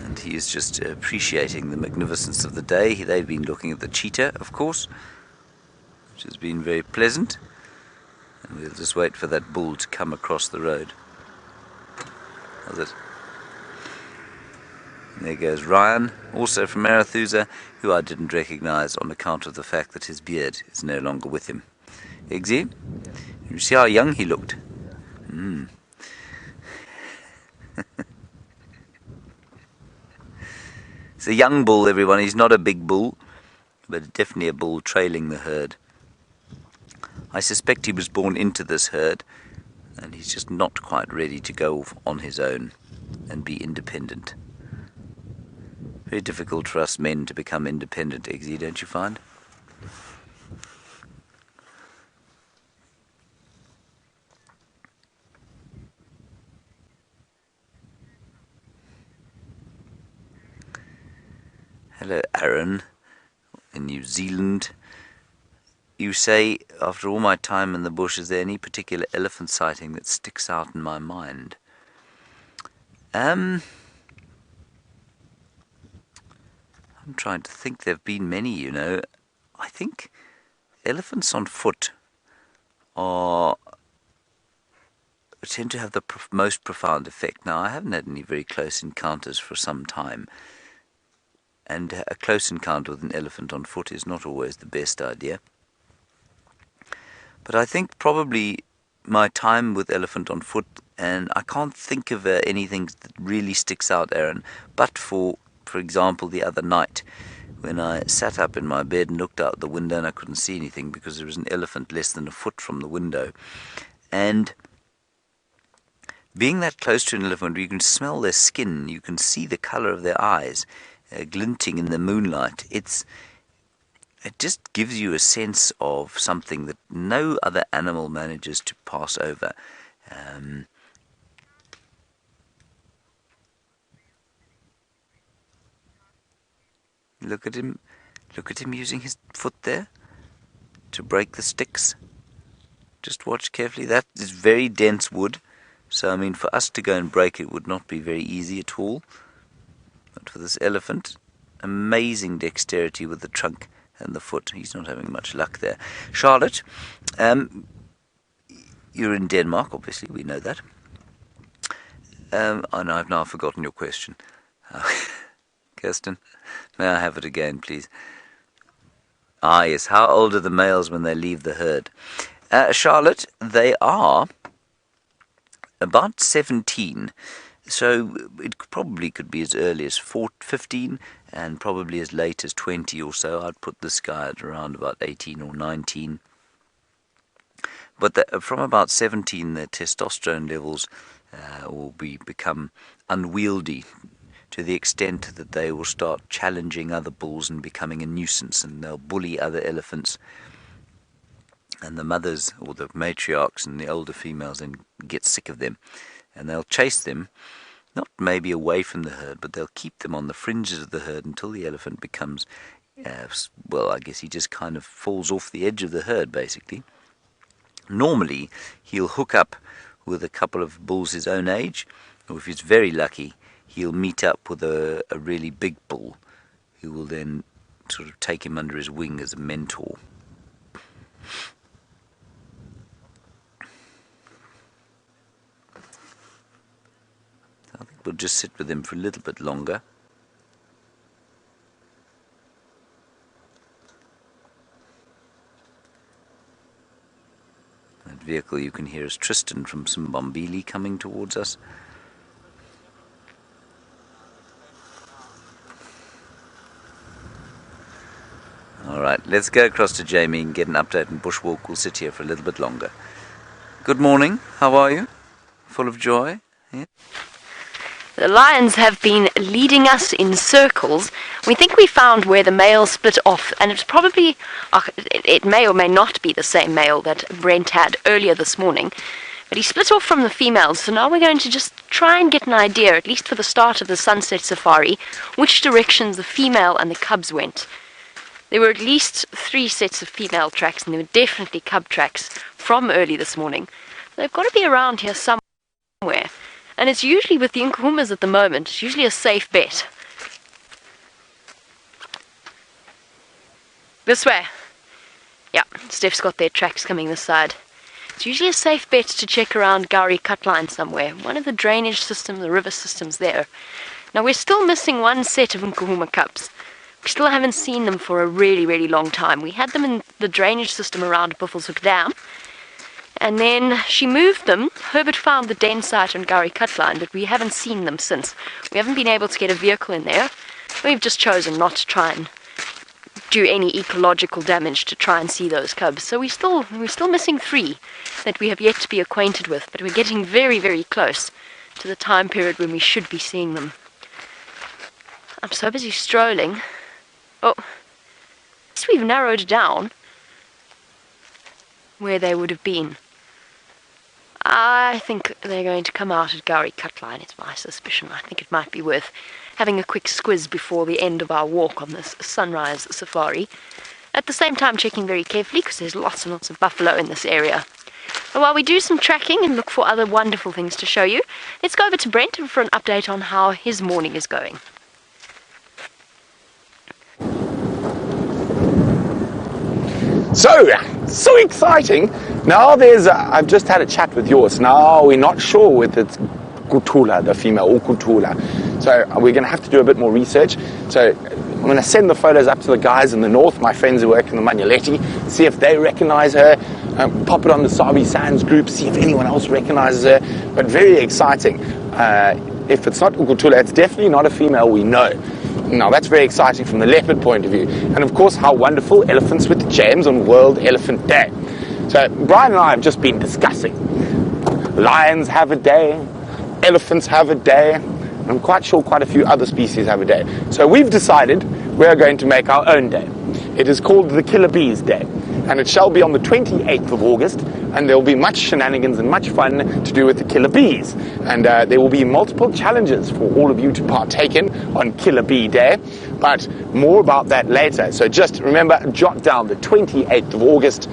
And he is just appreciating the magnificence of the day. They've been looking at the cheetah, of course, which has been very pleasant. And we'll just wait for that bull to come across the road. There goes Ryan, also from Arathusa, who I didn't recognize on account of the fact that his beard is no longer with him. Eggsy, you see how young he looked? It's a young bull, everyone. He's not a big bull, but definitely a bull trailing the herd. I suspect he was born into this herd, and he's just not quite ready to go on his own and be independent. Very difficult for us men to become independent, Eggsy, don't you find? Hello, Aaron, in New Zealand. You say, after all my time in the bush, is there any particular elephant sighting that sticks out in my mind? I'm trying to think. There have been many, I think elephants on foot are tend to have the most profound effect. Now, I haven't had any very close encounters for some time, and a close encounter with an elephant on foot is not always the best idea. But I think probably my time with elephant on foot, and I can't think of anything that really sticks out, Aaron, but for example, the other night, when I sat up in my bed and looked out the window and I couldn't see anything because there was an elephant less than a foot from the window. And being that close to an elephant, you can smell their skin, you can see the color of their eyes glinting in the moonlight. It just gives you a sense of something that no other animal manages to pass over. Look at him using his foot there to break the sticks. Just watch carefully. That is very dense wood. So, I mean, for us to go and break it would not be very easy at all. But for this elephant, amazing dexterity with the trunk and the foot. He's not having much luck there. Charlotte, you're in Denmark, obviously, we know that. And I've now forgotten your question. Kirsten, may I have it again, please? Ah, yes. How old are the males when they leave the herd? Charlotte, they are about 17. So it probably could be as early as 15 and probably as late as 20 or so. I'd put this guy at around about 18 or 19. But from about 17, their testosterone levels will become unwieldy, to the extent that they will start challenging other bulls and becoming a nuisance, and they'll bully other elephants. And the mothers, or the matriarchs and the older females, then get sick of them, and they'll chase them, not maybe away from the herd, but they'll keep them on the fringes of the herd until the elephant becomes, well, I guess he just kind of falls off the edge of the herd, basically. Normally, he'll hook up with a couple of bulls his own age, or if he's very lucky, he'll meet up with a really big bull who will then sort of take him under his wing as a mentor. I think we'll just sit with him for a little bit longer. That vehicle you can hear is Tristan from Simbombili coming towards us. Alright, let's go across to Jamie and get an update on Bushwalk. We'll sit here for a little bit longer. Good morning, how are you? Full of joy? Yeah. The lions have been leading us in circles. We think we found where the male split off, and it's probably, it may or may not be the same male that Brent had earlier this morning, but he split off from the females, so now we're going to just try and get an idea, at least for the start of the sunset safari, which directions the female and the cubs went. There were at least 3 sets of female tracks, and there were definitely cub tracks from early this morning. They've got to be around here somewhere. And it's usually with the Nkuhumas at the moment, it's usually a safe bet. This way. Yeah, Steph's got their tracks coming this side. It's usually a safe bet to check around Gowrie Cutline somewhere. One of the drainage systems, the river systems there. Now we're still missing 1 set of Nkuhuma cubs. We still haven't seen them for a really, really long time. We had them in the drainage system around Buffelshoek Dam. And then she moved them. Herbert found the den site on Gowrie Cutline, but we haven't seen them since. We haven't been able to get a vehicle in there. We've just chosen not to try and do any ecological damage to try and see those cubs. So we're still missing 3 that we have yet to be acquainted with, but we're getting very, very close to the time period when we should be seeing them. I'm so busy strolling. Oh, so we've narrowed down where they would have been. I think they're going to come out at Gowrie Cutline, it's my suspicion. I think it might be worth having a quick squiz before the end of our walk on this sunrise safari. At the same time checking very carefully, because there's lots and lots of buffalo in this area. And while we do some tracking and look for other wonderful things to show you, let's go over to Brent for an update on how his morning is going. So exciting. Now I've just had a chat with yours. Now we're not sure whether it's Kutula, the female, or Kutula. So we're going to have to do a bit more research. So I'm going to send the photos up to the guys in the north, my friends who work in the Manuletti, see if they recognize her, pop it on the Sabi Sands group, see if anyone else recognizes her. But very exciting. If it's not Ukutula, it's definitely not a female we know. Now that's very exciting from the leopard point of view. And of course, how wonderful, Elephants with James on World Elephant Day. So Brian and I have just been discussing. Lions have a day, elephants have a day, and I'm quite sure quite a few other species have a day. So we've decided we're going to make our own day. It is called the Killer Bees Day, and it shall be on the 28th of August, and there will be much shenanigans and much fun to do with the killer bees. And there will be multiple challenges for all of you to partake in on Killer Bee Day, but more about that later. So just remember, jot down the 28th of August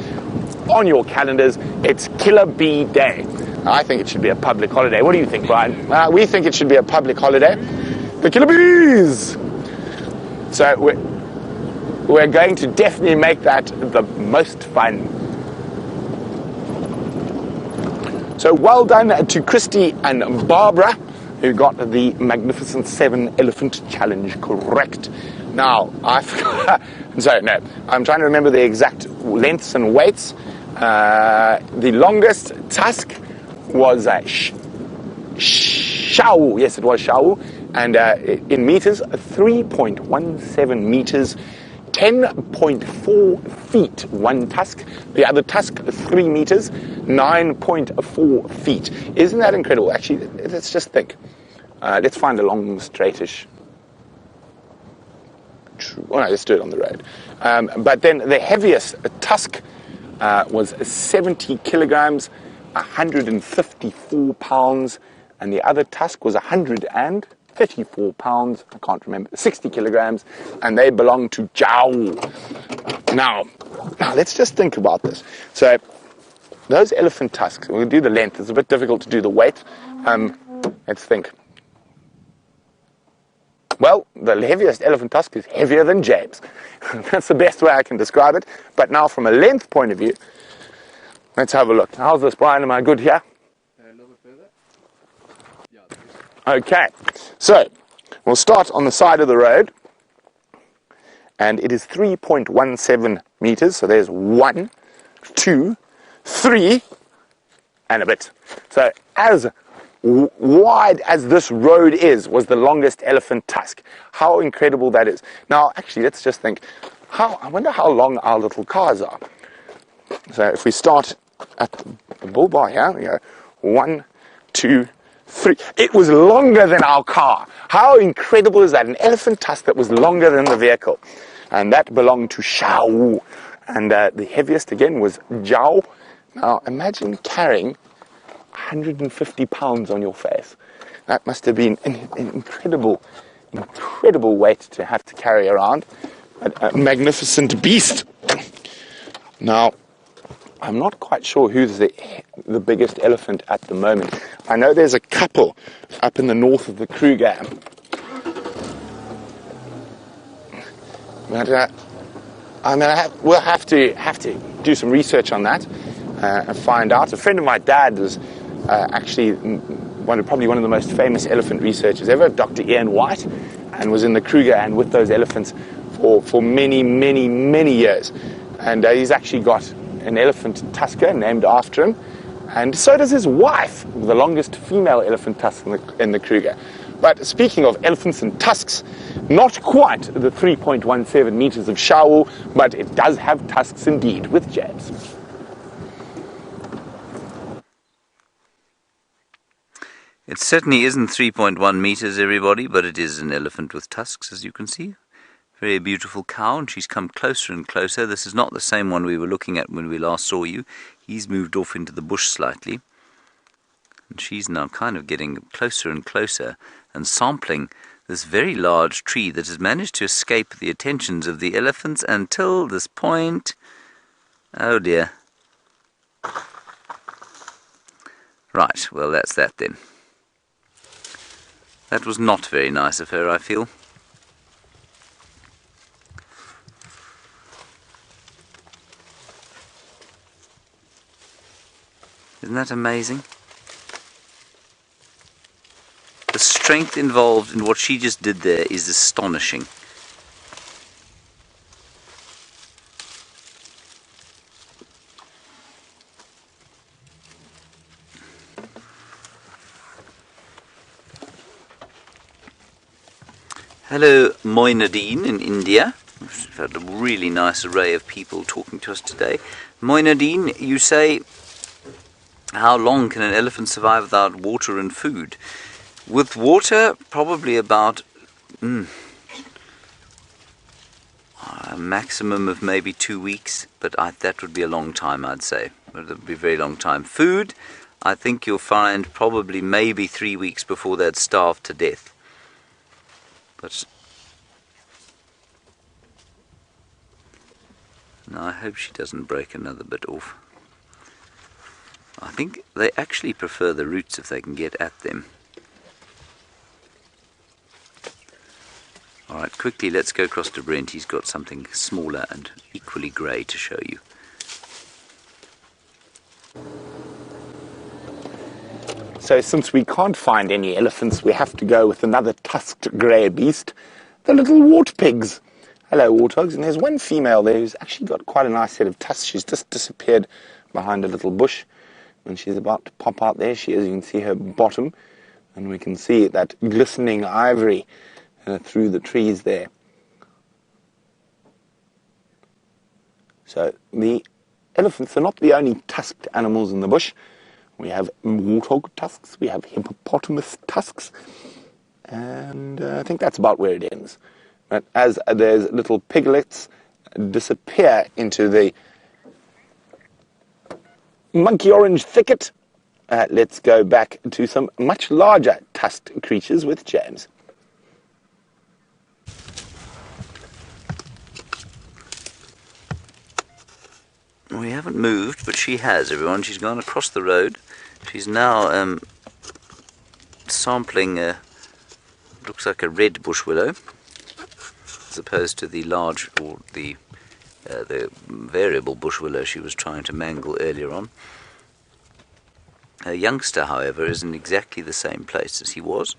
on your calendars. It's Killer Bee Day. I think it should be a public holiday. What do you think, Brian? We think it should be a public holiday. The Killer Bees! So we're going to definitely make that the most fun. So well done to Christy and Barbara, who got the Magnificent 7 Elephant Challenge correct. Now, I'm trying to remember the exact lengths and weights. The longest tusk was Shau. Yes, it was Shau. And in meters, 3.17 meters, 10.4 feet, one tusk. The other tusk, 3 meters, 9.4 feet. Isn't that incredible? Actually, let's just think. Let's find a long, straightish. Oh, no, let's do it on the road. But then the heaviest tusk was 70 kilograms, 154 pounds, and the other tusk was 134 pounds, I can't remember, 60 kilograms, and they belong to Djuma. Now, let's just think about this. So, those elephant tusks, we'll do the length, it's a bit difficult to do the weight. Let's think. Well, the heaviest elephant tusk is heavier than James. That's the best way I can describe it. But now, from a length point of view, let's have a look. How's this, Brian? Am I good here? A little bit further. Yeah. Okay, so we'll start on the side of the road, and it is 3.17 meters. So there's 1, 2, 3, and a bit. So as wide as this road was the longest elephant tusk. How incredible that is. Now, actually, let's just think. I wonder how long our little cars are. So if we start at the bull bar here, we go 1, 2, 3. It was longer than our car. How incredible is that? An elephant tusk that was longer than the vehicle. And that belonged to Shao. And the heaviest, again, was Jiao. Now, imagine carrying 150 pounds on your face. That must have been an incredible weight to have to carry around. A magnificent beast. Now, I'm not quite sure who's the biggest elephant at the moment. I know there's a couple up in the north of the Kruger. But we'll have to do some research on that and find out. A friend of my dad was actually probably one of the most famous elephant researchers ever, Dr. Ian White, and was in the Kruger and with those elephants for many, many, many years. And he's actually got an elephant tusker named after him, and so does his wife, the longest female elephant tusk in the Kruger. But speaking of elephants and tusks, not quite the 3.17 meters of Shao, but it does have tusks indeed, with James. It certainly isn't 3.1 meters, everybody, but it is an elephant with tusks, as you can see. Very beautiful cow, and she's come closer and closer. This is not the same one we were looking at when we last saw you. He's moved off into the bush slightly. And she's now kind of getting closer and closer and sampling this very large tree that has managed to escape the attentions of the elephants until this point. Oh dear. Right, well that's that then. That was not very nice of her, I feel. Isn't that amazing? The strength involved in what she just did there is astonishing. Hello, Moinadeen in India. We've had a really nice array of people talking to us today. Moinadeen, you say, how long can an elephant survive without water and food? With water, probably about a maximum of maybe 2 weeks, but that would be a long time, I'd say. That would be a very long time. Food, I think you'll find probably maybe 3 weeks before they'd starve to death. But no, I hope she doesn't break another bit off. I think they actually prefer the roots if they can get at them. Alright, quickly let's go across to Brent. He's got something smaller and equally grey to show you. So since we can't find any elephants, we have to go with another tusked grey beast, the little wartpigs. Hello, warthogs. And there's one female there who's actually got quite a nice set of tusks. She's just disappeared behind a little bush. And she's about to pop out there. She is. You can see her bottom. And we can see that glistening ivory through the trees there. So the elephants are not the only tusked animals in the bush. We have warthog tusks, we have hippopotamus tusks, and I think that's about where it ends. But as there's little piglets disappear into the monkey orange thicket, let's go back to some much larger tusked creatures with James. We haven't moved, but she has, everyone. She's gone across the road. She's now sampling looks like a red bush willow, as opposed to the large or the variable bush willow she was trying to mangle earlier on. Her youngster, however, is in exactly the same place as he was,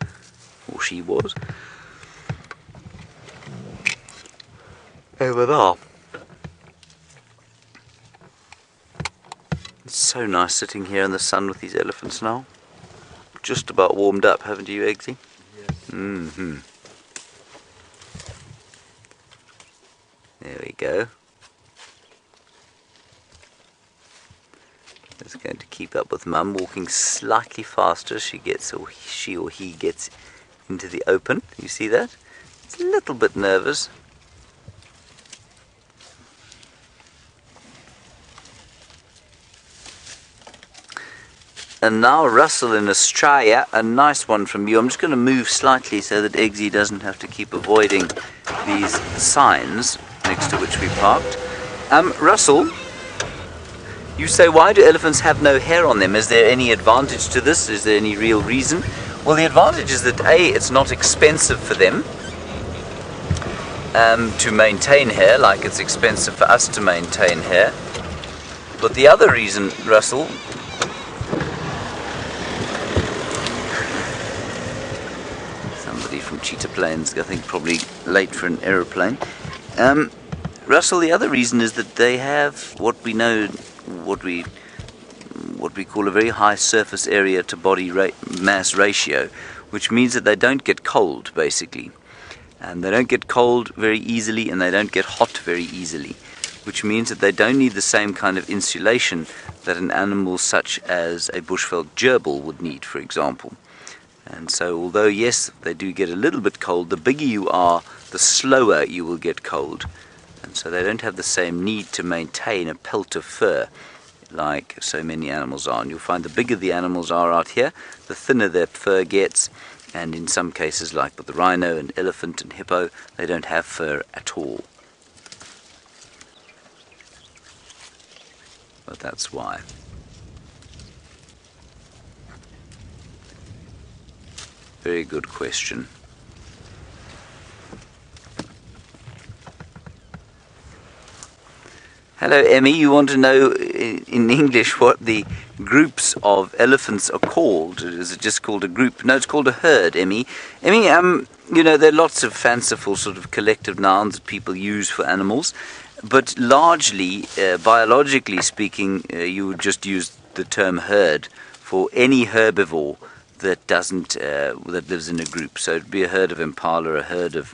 or she was. Over there. It's so nice sitting here in the sun with these elephants now. Just about warmed up, haven't you, Eggsy? Yes. Mm-hmm. There we go. Just going to keep up with Mum, walking slightly faster as she or he gets into the open. You see that? It's a little bit nervous. And now Russell in Australia, a nice one from you. I'm just going to move slightly so that Eggsy doesn't have to keep avoiding these signs next to which we parked. Russell, you say, why do elephants have no hair on them? Is there any advantage to this? Is there any real reason? Well, the advantage is that A, it's not expensive for them to maintain hair, like it's expensive for us to maintain hair. But the other reason, Russell, from Cheetah planes, I think probably late for an aeroplane. Russell, the other reason is that they have what we call a very high surface area to body mass ratio, which means that they don't get cold, basically. And they don't get cold very easily, and they don't get hot very easily, which means that they don't need the same kind of insulation that an animal such as a bushveld gerbil would need, for example. And so, although yes, they do get a little bit cold, the bigger you are, the slower you will get cold. And so they don't have the same need to maintain a pelt of fur like so many animals are. And you'll find the bigger the animals are out here, the thinner their fur gets. And in some cases, like with the rhino and elephant and hippo, they don't have fur at all. But that's why. Very good question. Hello, Emmy. You want to know in English what the groups of elephants are called? Is it just called a group? No, it's called a herd, Emmy. Emmy, you know, there are lots of fanciful sort of collective nouns that people use for animals, but largely, biologically speaking, you would just use the term herd for any herbivore that that lives in a group. So it'd be a herd of impala, a herd of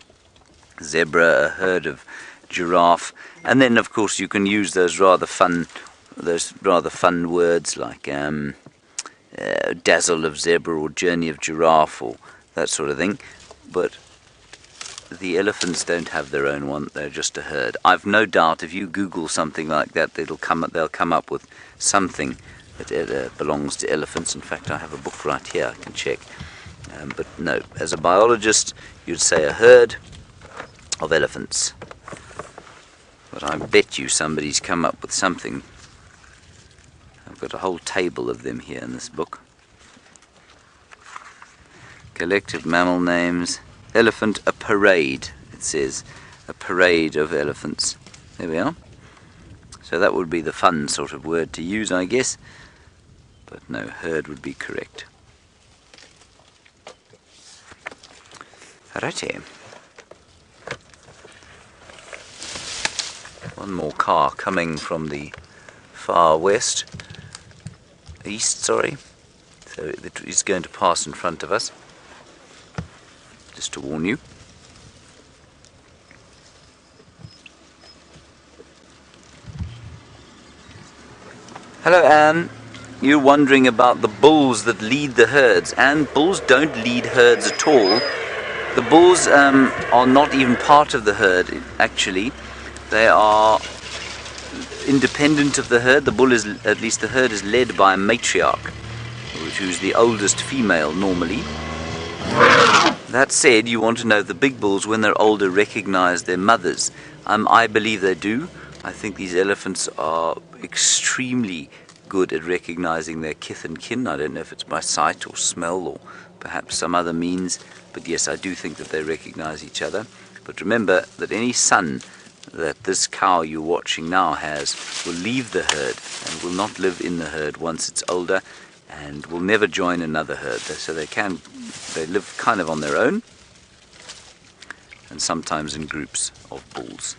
zebra, a herd of giraffe, and then of course you can use those rather fun words like dazzle of zebra or journey of giraffe or that sort of thing. But the elephants don't have their own one; they're just a herd. I've no doubt if you Google something like that, they'll come up with something that belongs to elephants. In fact, I have a book right here I can check. But no, as a biologist, you'd say a herd of elephants. But I bet you somebody's come up with something. I've got a whole table of them here in this book. Collective mammal names. Elephant, a parade, it says. A parade of elephants. There we are. So that would be the fun sort of word to use, I guess. But no, herd would be correct. Righty. One more car coming from the far east, sorry. So it's going to pass in front of us. Just to warn you. Hello, Anne. You're wondering about the bulls that lead the herds, and bulls don't lead herds at all. The bulls are not even part of the herd, actually. They are independent of the herd. The herd is led by a matriarch, who's the oldest female normally. That said, you want to know the big bulls, when they're older, recognize their mothers. I believe they do. I think these elephants are extremely good at recognizing their kith and kin. I don't know if it's by sight or smell or perhaps some other means, but yes, I do think that they recognize each other. But remember that any son that this cow you're watching now has will leave the herd and will not live in the herd once it's older, and will never join another herd. So they live kind of on their own, and sometimes in groups of bulls.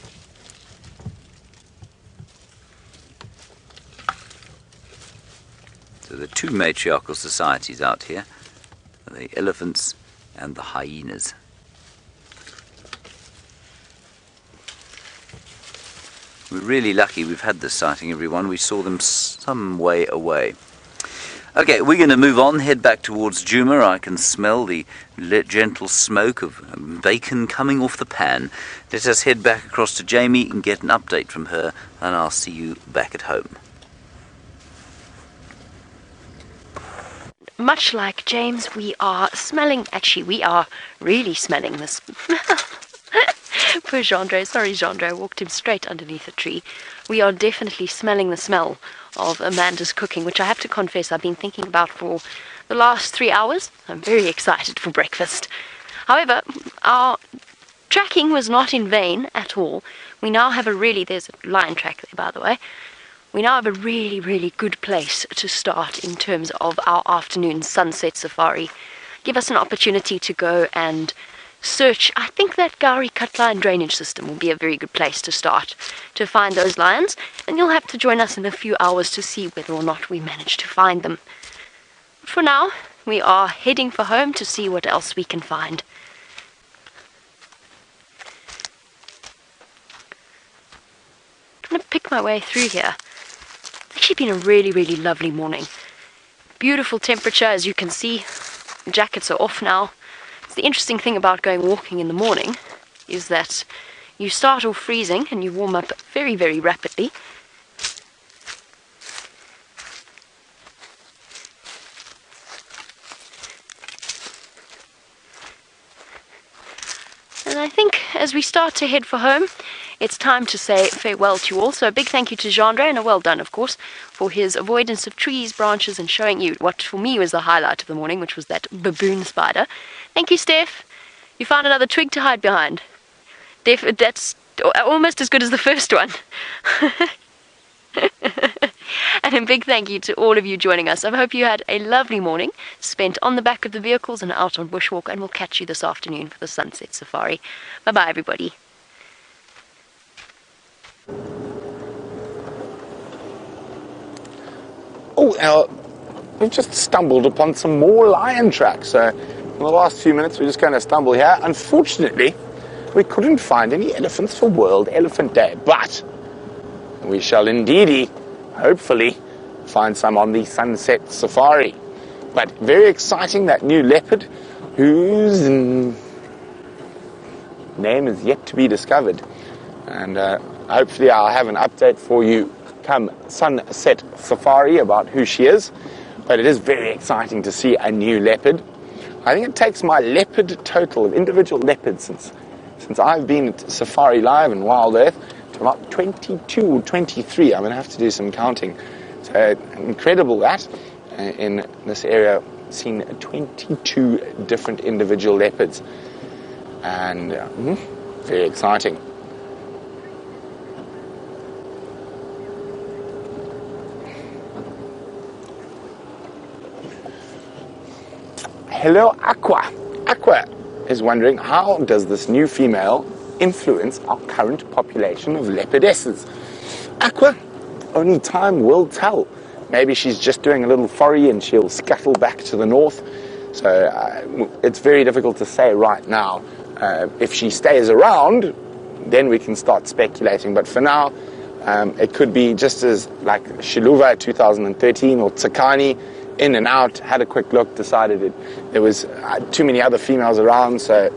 So there are two matriarchal societies out here, the elephants and the hyenas. We're really lucky we've had this sighting, everyone. We saw them some way away. Okay, we're going to move on, head back towards Djuma. I can smell the gentle smoke of bacon coming off the pan. Let us head back across to Jamie and get an update from her, and I'll see you back at home. Much like James, we are really smelling this. Poor Gendro, sorry Gendro, I walked him straight underneath a tree. We are definitely smelling the smell of Amanda's cooking, which I have to confess I've been thinking about for the last 3 hours. I'm very excited for breakfast. However, our tracking was not in vain at all. We now have there's a lion track there, by the way. We now have a really, really good place to start in terms of our afternoon sunset safari. Give us an opportunity to go and search. I think that Gowrie Cutline drainage system will be a very good place to start to find those lions, and you'll have to join us in a few hours to see whether or not we manage to find them. For now, we are heading for home to see what else we can find. I'm going to pick my way through here. It's actually been a really, really lovely morning. Beautiful temperature, as you can see. The jackets are off now. The interesting thing about going walking in the morning is that you start off freezing and you warm up very, very rapidly. And I think as we start to head for home, it's time to say farewell to you all. So a big thank you to Gendro, and a well done, of course, for his avoidance of trees, branches, and showing you what for me was the highlight of the morning, which was that baboon spider. Thank you, Steph. You found another twig to hide behind. That's almost as good as the first one. And a big thank you to all of you joining us. I hope you had a lovely morning spent on the back of the vehicles and out on bushwalk, and we'll catch you this afternoon for the sunset safari. Bye-bye, everybody. Oh, we've just stumbled upon some more lion tracks. So in the last few minutes, we're just going to stumble here. Unfortunately, we couldn't find any elephants for World Elephant Day, but we shall indeedy, hopefully, find some on the sunset safari. But very exciting, that new leopard, whose name is yet to be discovered. And hopefully I'll have an update for you come sunset safari about who she is. But it is very exciting to see a new leopard. I think it takes my leopard total of individual leopards since I've been at Safari Live and Wild Earth to about 22 or 23. I'm going to have to do some counting. So incredible that in this area, seen 22 different individual leopards. And very exciting. Hello, Aqua. Aqua is wondering, how does this new female influence our current population of leopardesses? Aqua, only time will tell. Maybe she's just doing a little foray and she'll scuttle back to the north. So it's very difficult to say right now. If she stays around, then we can start speculating. But for now, it could be just as like Shiluva 2013 or Tsakani, in and out, had a quick look, decided there was too many other females around, so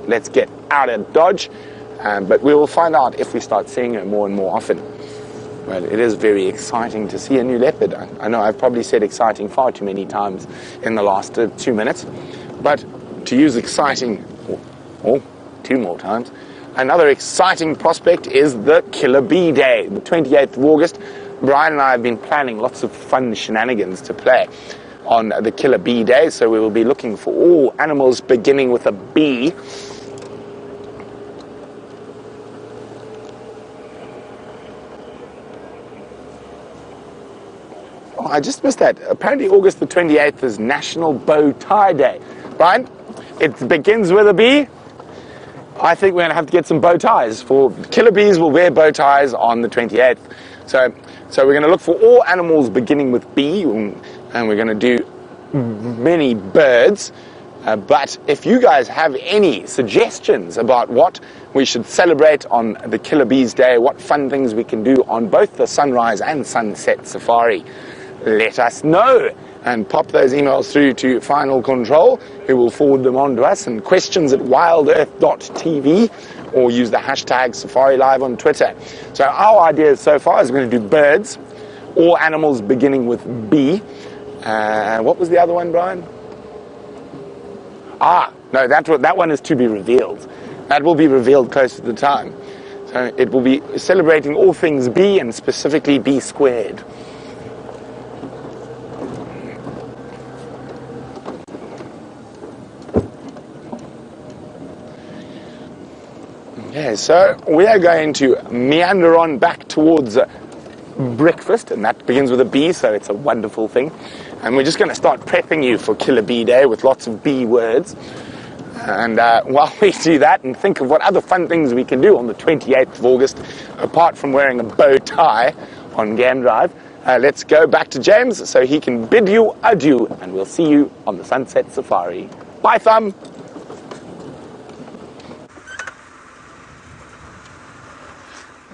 let's get out of Dodge. But we will find out if we start seeing her more and more often. But it is very exciting to see a new leopard. I know I've probably said exciting far too many times in the last 2 minutes, but to use exciting, or 2 more times, another exciting prospect is the Killer Bee Day, the 28th of August. Brian and I have been planning lots of fun shenanigans to play on the Killer Bee Day, so we will be looking for all animals beginning with a B. Oh, I just missed that. Apparently August the 28th is National Bow Tie Day. Brian, it begins with a B. I think we're going to have to get some bow ties. For killer bees will wear bow ties on the 28th. So we're going to look for all animals beginning with B, and we're going to do many birds. But if you guys have any suggestions about what we should celebrate on the Killer Bees Day, what fun things we can do on both the sunrise and sunset safari, let us know. And pop those emails through to Final Control, who will forward them on to us, and questions@wildearth.tv, or use the hashtag Safari Live on Twitter. So our idea so far is we're going to do birds, all animals beginning with B. What was the other one, Brian? No, that one is to be revealed. That will be revealed close to the time. So it will be celebrating all things B, and specifically B squared. Okay, so we are going to meander on back towards breakfast, and that begins with a B, so it's a wonderful thing. And we're just going to start prepping you for Killer Bee Day with lots of B words. And while we do that and think of what other fun things we can do on the 28th of August, apart from wearing a bow tie on Game Drive, let's go back to James so he can bid you adieu, and we'll see you on the Sunset Safari. Bye, Thumb!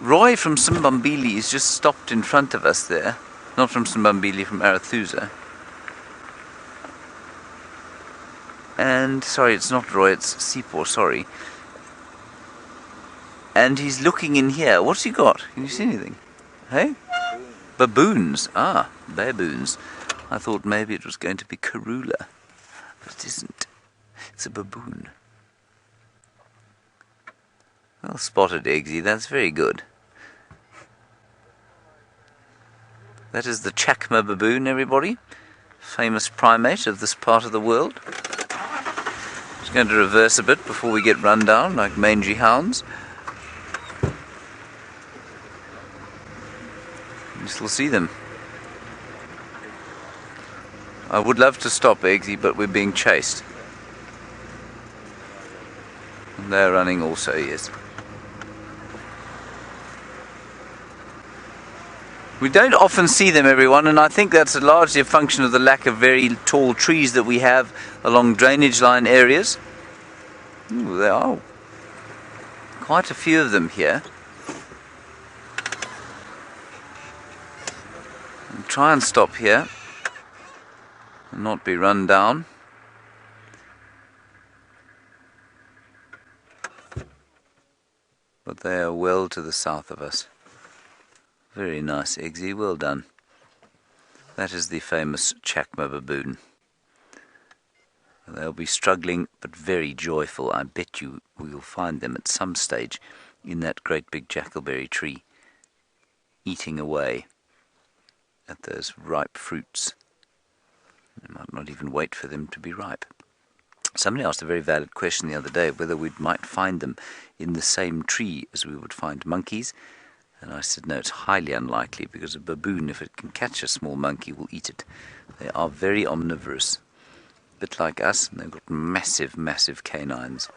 Roy from Simbambili is just stopped in front of us there. Not from Simbambili, from Arathusa. And, sorry, it's not Roy, it's Sipor, sorry. And he's looking in here. What's he got? Can you see anything? Hey? Baboons. Ah, baboons. I thought maybe it was going to be Karula. But it isn't. It's a baboon. Well spotted, Eggsy. That's very good. That is the Chakma baboon, everybody. Famous primate of this part of the world. Just going to reverse a bit before we get run down like mangy hounds. You still see them. I would love to stop, Eggsy, but we're being chased. And they're running also, yes. We don't often see them, everyone, and I think that's largely a function of the lack of very tall trees that we have along drainage line areas. Ooh, there are quite a few of them here. I'll try and stop here and not be run down. But they are well to the south of us. Very nice, Eggsy, well done. That is the famous Chacma baboon. They'll be struggling but very joyful. I bet you we'll find them at some stage in that great big jackalberry tree, eating away at those ripe fruits. They might not even wait for them to be ripe. Somebody asked a very valid question the other day, whether we might find them in the same tree as we would find monkeys. And I said, no, it's highly unlikely, because a baboon, if it can catch a small monkey, will eat it. They are very omnivorous, a bit like us, and they've got massive, massive canines.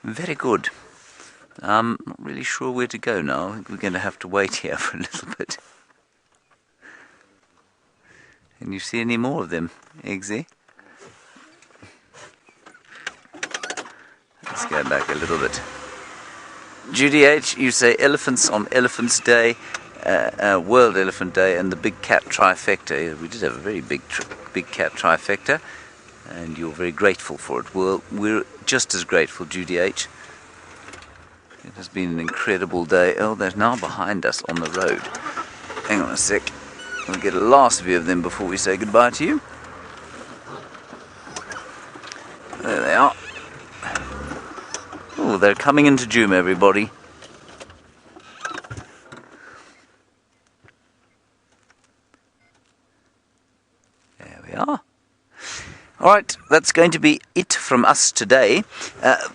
Very good. I'm not really sure where to go now. I think we're going to have to wait here for a little bit. Can you see any more of them, Eggsy? Let's go back a little bit. Judy H., you say elephants on Elephants Day, World Elephant Day, and the big cat trifecta. We did have a very big cat trifecta, and you're very grateful for it. Well, we're just as grateful, Judy H. It has been an incredible day. Oh, they're now behind us on the road. Hang on a sec. We'll get a last view of them before we say goodbye to you. There they are. Oh, they're coming into Djuma, everybody. There we are. Alright, that's going to be it from us today.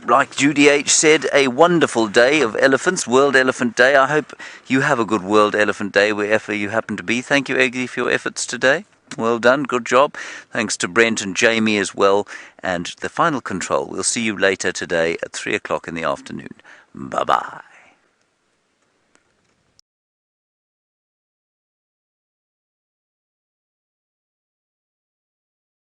Like Judy H. said, a wonderful day of elephants, World Elephant Day. I hope you have a good World Elephant Day wherever you happen to be. Thank you, Eggsy, for your efforts today. Well done, good job. Thanks to Brent and Jamie as well. And the final control, we'll see you later today at 3 o'clock in the afternoon. Bye-bye.